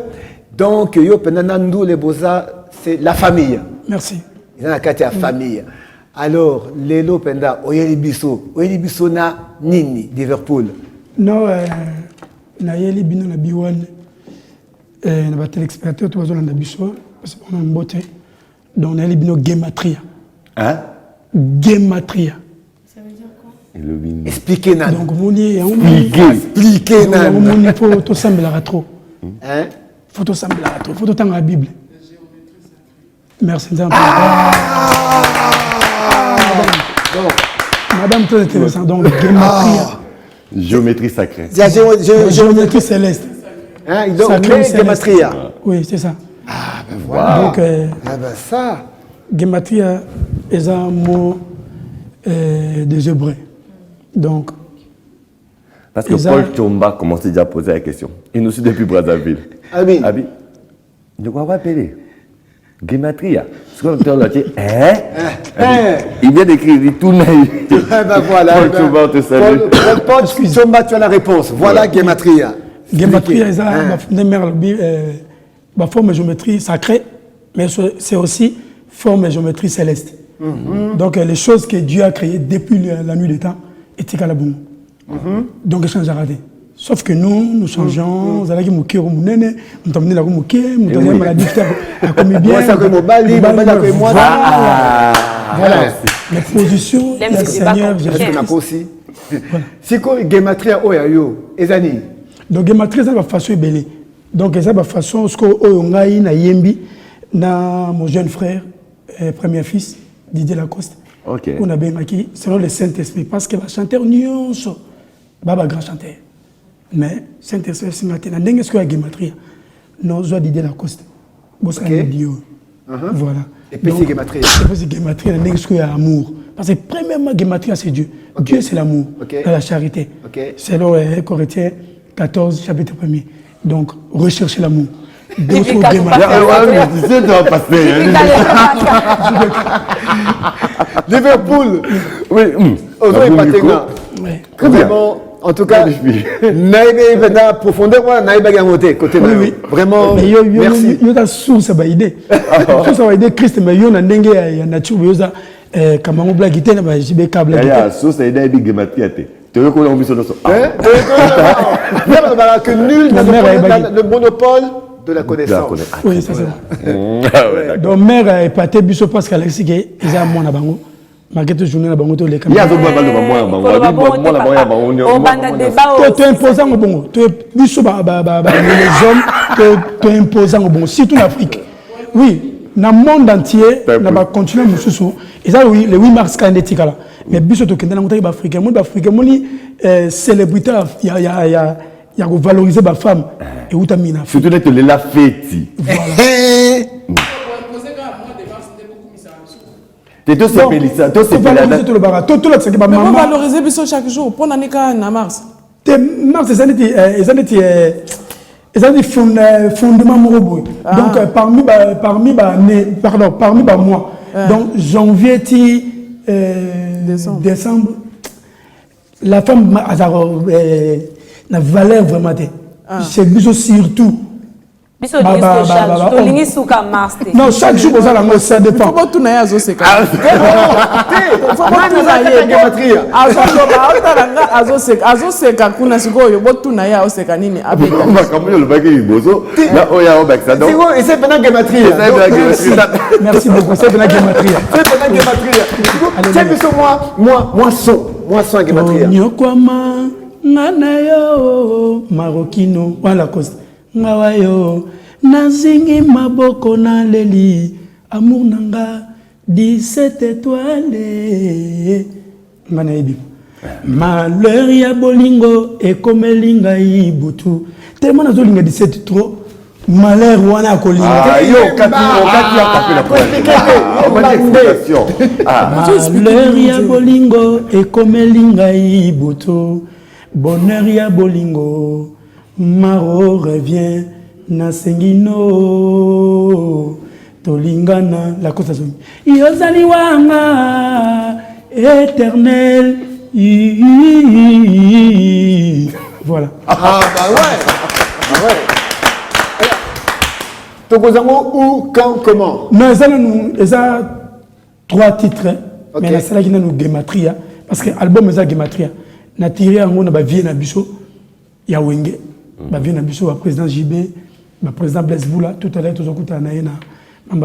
Speaker 1: Donc, yo penanandou les boza, c'est la famille.
Speaker 21: Merci.
Speaker 1: Ils ont la carte à famille. Alors, Lelo Penda, Oyeli Bisso na Nini, Liverpool.
Speaker 21: Non, Nayeli Bino na Biwan, na ba téléspectateur, tu vas na Bisso, parce qu'on a un beauté. Donc, Nayeli Bino Gematria.
Speaker 2: Hein?
Speaker 21: Gematria.
Speaker 20: Ça veut dire quoi?
Speaker 1: Expliquez, Nan.
Speaker 21: Donc, Mouni,
Speaker 1: expliquez, Nan.
Speaker 21: Mouni, il faut tout sembler à trop.
Speaker 1: Hein?
Speaker 21: Il faut tout sembler à trop. Il faut tout temps la Bible. Merci. Madame, très intéressant. Donc, Gematria.
Speaker 2: Géométrie sacrée.
Speaker 21: Géométrie céleste.
Speaker 1: Hein, donc, Gematria.
Speaker 21: Oui, c'est ça.
Speaker 1: Ah, ben voilà.
Speaker 21: Donc,
Speaker 1: ça.
Speaker 21: Gematria est un mot des Hébreux. Donc,
Speaker 2: parce que Paul Chomba commence déjà à poser la question. Il nous suit depuis Brazzaville.
Speaker 1: Abi.
Speaker 2: De quoi on va appeler Gematria. Ce qu'on entend là, il vient d'écrire, il tourne.
Speaker 1: Ben voilà.
Speaker 2: Paul Chomba, on te salue.
Speaker 1: Paul Chomba, tu as la réponse. Voilà Gematria.
Speaker 21: Gematria, c'est une forme de géométrie sacrée, mais c'est aussi forme de géométrie céleste. Donc, les choses que Dieu a créées depuis la nuit des temps, étaient à la boum. Donc, ils changent à rater. Sauf que nous changeons, nous allons nous nous t'amener la nous t'amener maladie, comme bien. Voilà. Les positions, le Seigneur,
Speaker 1: aussi. C'est quoi Gematria Oyayo, Ezani?
Speaker 21: Donc, Gematria, c'est la façon belée. Donc, c'est la façon, ce qu'on a eu na Yembi, na mon jeune frère, premier fils, Didier Lacoste. On a bien acquis, selon le Saint-Esprit, parce que le chanteur, nous sommes un grand chanteur. Mais Saint-Esprit, c'est maintenant, n'est-ce qu'il y a Gematria? Non, je dois Didier Lacoste. Dieu. Voilà.
Speaker 1: Et puis c'est Gematria.
Speaker 21: Et puis c'est Gematria, n'est-ce qu'il y a amour? Parce que premièrement, Gematria, c'est Dieu. Dieu, c'est l'amour, la charité. Selon Corinthiens 14, chapitre 1er. Donc, recherchez l'amour.
Speaker 1: Liverpool.
Speaker 2: Oui.
Speaker 1: Vraiment, en tout cas, Naïbe na profondeur, Naïbe Gamoté, côté vraiment. Merci.
Speaker 21: Il y a une source à idée. Source à idée, Christ, mais il y a une dengue à nature, il y a comme on blague, il y a JB câble.
Speaker 2: Il y a source à idée, il y a Gematria. Tu veux qu'on ait envie de ça?
Speaker 1: Que nul n'a le monopole de la connaissance.
Speaker 21: Oui, c'est ça. Donc, mère est partie, Bisso Pascal, il y a mon abango. Malgré journée, les caméras. Tu es imposant au bon. Tu es Bisso, les hommes, tu es imposant au bon. Surtout l'Afrique. Oui, dans le monde entier, on va continuer à nous et ça, oui, le 8 mars, quand on est là. Mais Bisso, tu es dans le monde africain. Le monde africain, célébrité, il y a valoriser ma femme. Et où tu as mis la
Speaker 2: femme? Surtout les la fête.
Speaker 21: Il faut valoriser Bisso chaque jour. Pour l'année en mars. Mars, ils ont des fondements moraux. Donc, parmi mois. Donc, janvier, décembre, la femme a la valeur vraiment. C'est Bisso surtout.
Speaker 20: biso tolingi suka mars te.
Speaker 21: Non, chaque jour vous allez ça dépend.
Speaker 9: Faut pas tout naïa zo c'est quand.
Speaker 21: Faut pas tout naïa
Speaker 9: azo c'est quand kuna sikoyo bo tout naïa o c'est quand nini abeta.
Speaker 2: On va quand même le baguer bozo. Là oya o bac ça donc.
Speaker 1: Et c'est pendant gematria.
Speaker 21: Merci beaucoup, c'est pendant gematria.
Speaker 1: C'est pendant gematria. C'est plutôt moi son gematria.
Speaker 21: Nyokwama ngana yo marokino wala costa. Ngawa yo nazingi maboko na leli amour nanga 17 étoiles ngana yebi malheur ya bolingo ekomelinga ibutu tellement nazolinga 17 trop malheur wana kolinga
Speaker 2: yo kati ya explication
Speaker 21: malheur ya bolingo ekomelinga ibutu bonheur ya bolingo Maro revient na sengino tolingana la Costa Zone. Yozali wanga éternel. Voilà.
Speaker 1: Ah bah ouais. Tokozango où, quand, comment?
Speaker 21: Non, ça 3 titres. Mais la salle qui n'a nous gematria parce que album ça gematria. Na tiré en on a vie na biso ya wenge. Bavie na biso président JB, le président Blaise Boula, tout à l'heure, tout à l'heure, na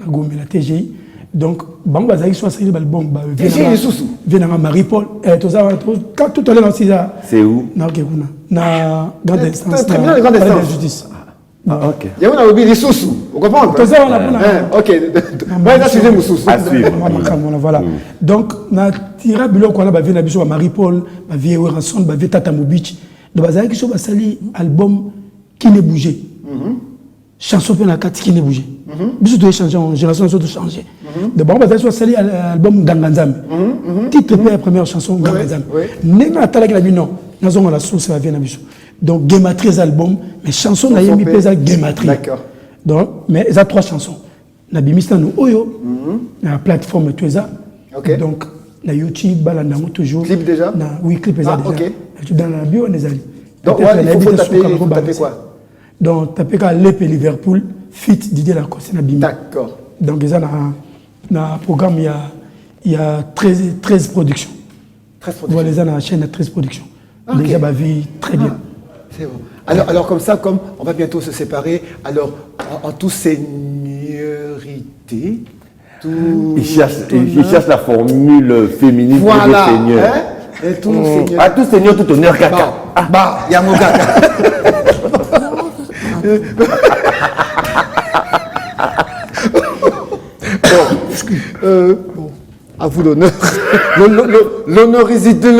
Speaker 21: Gombe, la TGI. Donc, Bamba Zaki soit série l'album, vient à Marie-Paul, tout à l'heure aussi.
Speaker 2: C'est où?
Speaker 21: Na grande instance.
Speaker 1: Tribunal de grande instance.
Speaker 21: Justice.
Speaker 1: Ah, ok. Il y a un oublié des sous-sous. Vous comprenez?
Speaker 21: Tout ça, on a.
Speaker 1: Ok. Voilà, c'est des sous-sous.
Speaker 21: Voilà. Donc, na tira bilo quoi là, bavie na biso Marie-Paul, bavie Ranson, bavie Tata Mobich. Donc, il y a un album qui n'est bougé. Chanson pour la carte qui n'est bougé. Bisous de changer en génération, de changer. Donc, il y a un album Ganganzam. Titre de la première chanson Ganganzam. N'est-ce pas la non. Nous avons la source à Vienne. Donc, Gematria album, mais chanson n'a pas mis Gematria.
Speaker 1: D'accord.
Speaker 21: Donc, mais il y a 3 chansons. Nous avons Oyo, la plateforme Tuesa. Donc, na YouTube, balandango toujours.
Speaker 1: Clip déjà?
Speaker 21: Oui, clip déjà.
Speaker 1: Ok.
Speaker 21: Dans la bio, on est allé.
Speaker 1: Donc, il faut taper quoi?
Speaker 21: Donc, taper quand Lep et Liverpool, fit Didier Lacoste, na bimi.
Speaker 1: D'accord.
Speaker 21: Donc, il y a un programme, il y a 13 productions.
Speaker 1: 13 productions.
Speaker 21: Voilà, il y a une chaîne de 13 productions. Déjà, ma vie, très bien.
Speaker 1: C'est bon. Alors, comme ça, comme on va bientôt se séparer, alors, en toute seniorité,
Speaker 2: il cherche la formule féminine pour le Seigneur.
Speaker 1: Et tout seigneur.
Speaker 2: À tout seigneur, tout honneur, caca.
Speaker 1: Bah, il y a mon caca. Bon, à vous l'honneur. L'honorosité.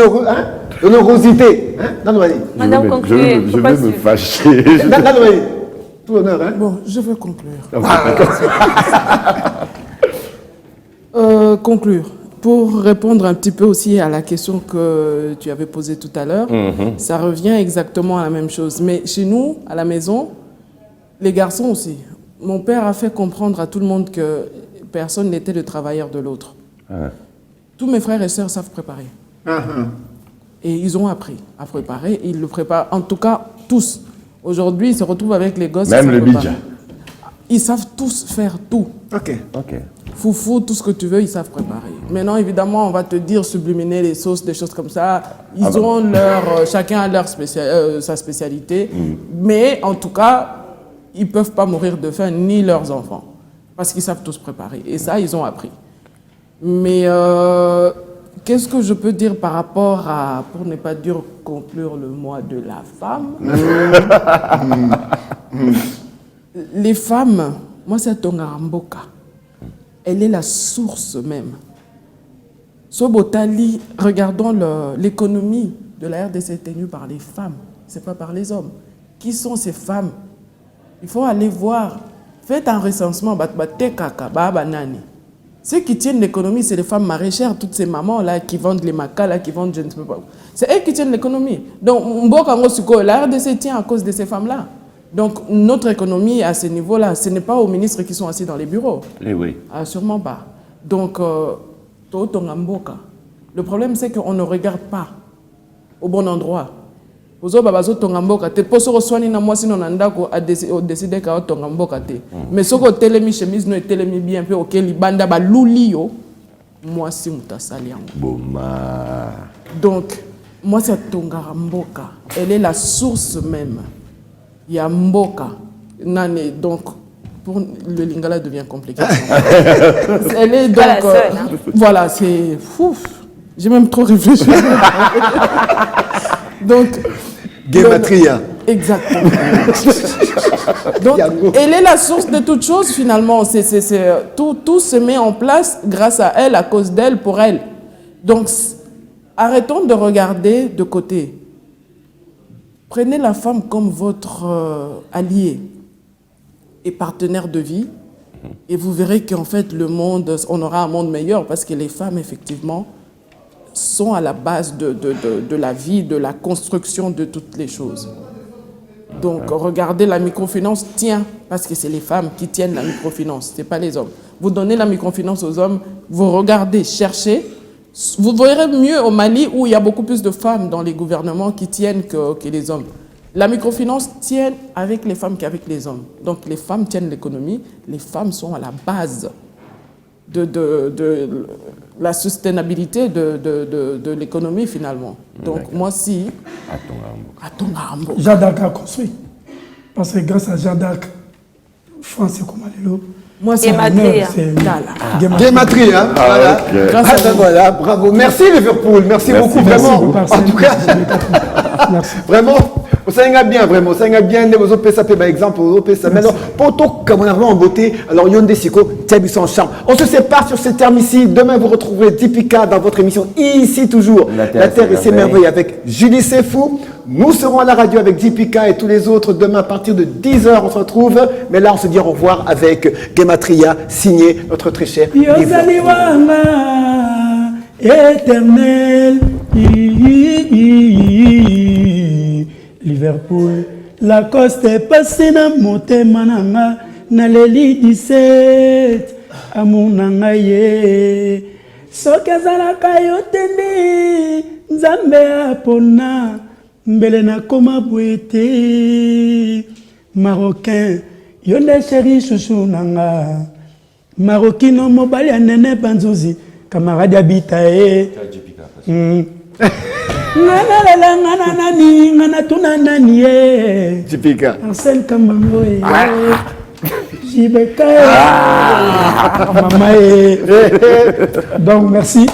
Speaker 1: L'honorosité.
Speaker 20: Madame, concluez.
Speaker 2: Je vais me fâcher.
Speaker 1: Tout l'honneur, hein?
Speaker 9: Bon, je vais conclure. Conclure. Pour répondre un petit peu aussi à la question que tu avais posée tout à l'heure, ça revient exactement à la même chose. Mais chez nous, à la maison, les garçons aussi. Mon père a fait comprendre à tout le monde que personne n'était le travailleur de l'autre. Tous mes frères et sœurs savent préparer. Et ils ont appris à préparer. Ils le préparent, en tout cas, tous. Aujourd'hui, ils se retrouvent avec les gosses.
Speaker 2: Même le bidja.
Speaker 9: Ils savent tous faire tout.
Speaker 1: Ok.
Speaker 9: Foufou, tout ce que tu veux, ils savent préparer. Maintenant, évidemment, on va te dire subliminer les sauces, des choses comme ça. Ils ont chacun a sa spécialité. Mais en tout cas, ils ne peuvent pas mourir de faim, ni leurs enfants. Parce qu'ils savent tous préparer. Et ça, ils ont appris. Mais qu'est-ce que je peux dire par rapport à, pour ne pas dire conclure le mois de la femme? Les femmes, moi c'est Tongaramboka. Elle est la source même. Sobotali, regardons l'économie de la RDC tenue par les femmes, ce n'est pas par les hommes. Qui sont ces femmes? Il faut aller voir. Faites un recensement. Ceux qui tiennent l'économie, c'est les femmes maraîchères, toutes ces mamans-là qui vendent les macas, là, qui vendent je ne sais pas. C'est elles qui tiennent l'économie. Donc, la RDC tient à cause de ces femmes-là. Donc, notre économie à ce niveau-là, ce n'est pas aux ministres qui sont assis dans les bureaux.
Speaker 2: Oui.
Speaker 9: Ah, sûrement pas. Donc, le problème, c'est qu'on ne regarde pas au bon endroit. ozoba bazotonga mboka te mpo soki oswani na mwasi no na ndako odeside ka otonga mboka te mais soki otelemi chemise no etelemi bien mpe oke libanda baluli yo mwasi moto asali yango
Speaker 2: Boma.
Speaker 9: donc mwasi atongaka mboka elle est la source même ya mboka nane donc pour le lingala devient compliqué elle est donc voilà c'est fou j'ai même trop réfléchi donc
Speaker 1: Gematria.
Speaker 9: Exactement. Donc, elle est la source de toute chose finalement. Tout se met en place grâce à elle, à cause d'elle, pour elle. Donc, arrêtons de regarder de côté. Prenez la femme comme votre allié et partenaire de vie et vous verrez qu'en fait, le monde, on aura un monde meilleur parce que les femmes, effectivement, sont à la base de la vie, de la construction de toutes les choses. Donc, regardez, la microfinance tient, parce que c'est les femmes qui tiennent la microfinance, ce n'est pas les hommes. Vous donnez la microfinance aux hommes, vous regardez, cherchez, vous verrez mieux au Mali où il y a beaucoup plus de femmes dans les gouvernements qui tiennent que les hommes. La microfinance tient avec les femmes qu'avec les hommes. Donc, les femmes tiennent l'économie, les femmes sont à la base de la soutenabilité de l'économie finalement. Donc moi si... Atongambo.
Speaker 21: Jeanne d'Arc a construit. Parce que grâce à Jeanne d'Arc, France est comme Allélo.
Speaker 9: Moi c'est
Speaker 1: Gematria. Voilà. Voilà, bravo. Merci Liverpool, merci beaucoup vraiment. En tout cas, vraiment. Ça y bien vraiment, ça y bien de vos OPSA par exemple, vos OPSA. Mais alors, pour tout comme on a vraiment en beauté, alors Yonde Siko, Tiabi en charme. On se sépare sur ce terme ici. Demain, vous retrouverez Dipika dans votre émission ici toujours. La Terre et ses merveilles avec Julie Sefou. Nous serons à la radio avec Dipika et tous les autres demain à partir de 10h. On se retrouve. Mais là, on se dit au revoir avec Gematria, signé notre très cher
Speaker 21: éternel. Liverpool, la coste est passée dans mon mananga, na leli 17, amour nanga ye. Sokazala kayotende, nzambe apona, mbele na koma bwete. Marocain, yonde chéri chouchou nanga. Marocain mobali anene banzuzi, camarade habitae. Ngana ngana nani ngana tuna nani ye
Speaker 1: Dipika
Speaker 21: Arsène Kambango ye Jibeka Maman ye donc merci.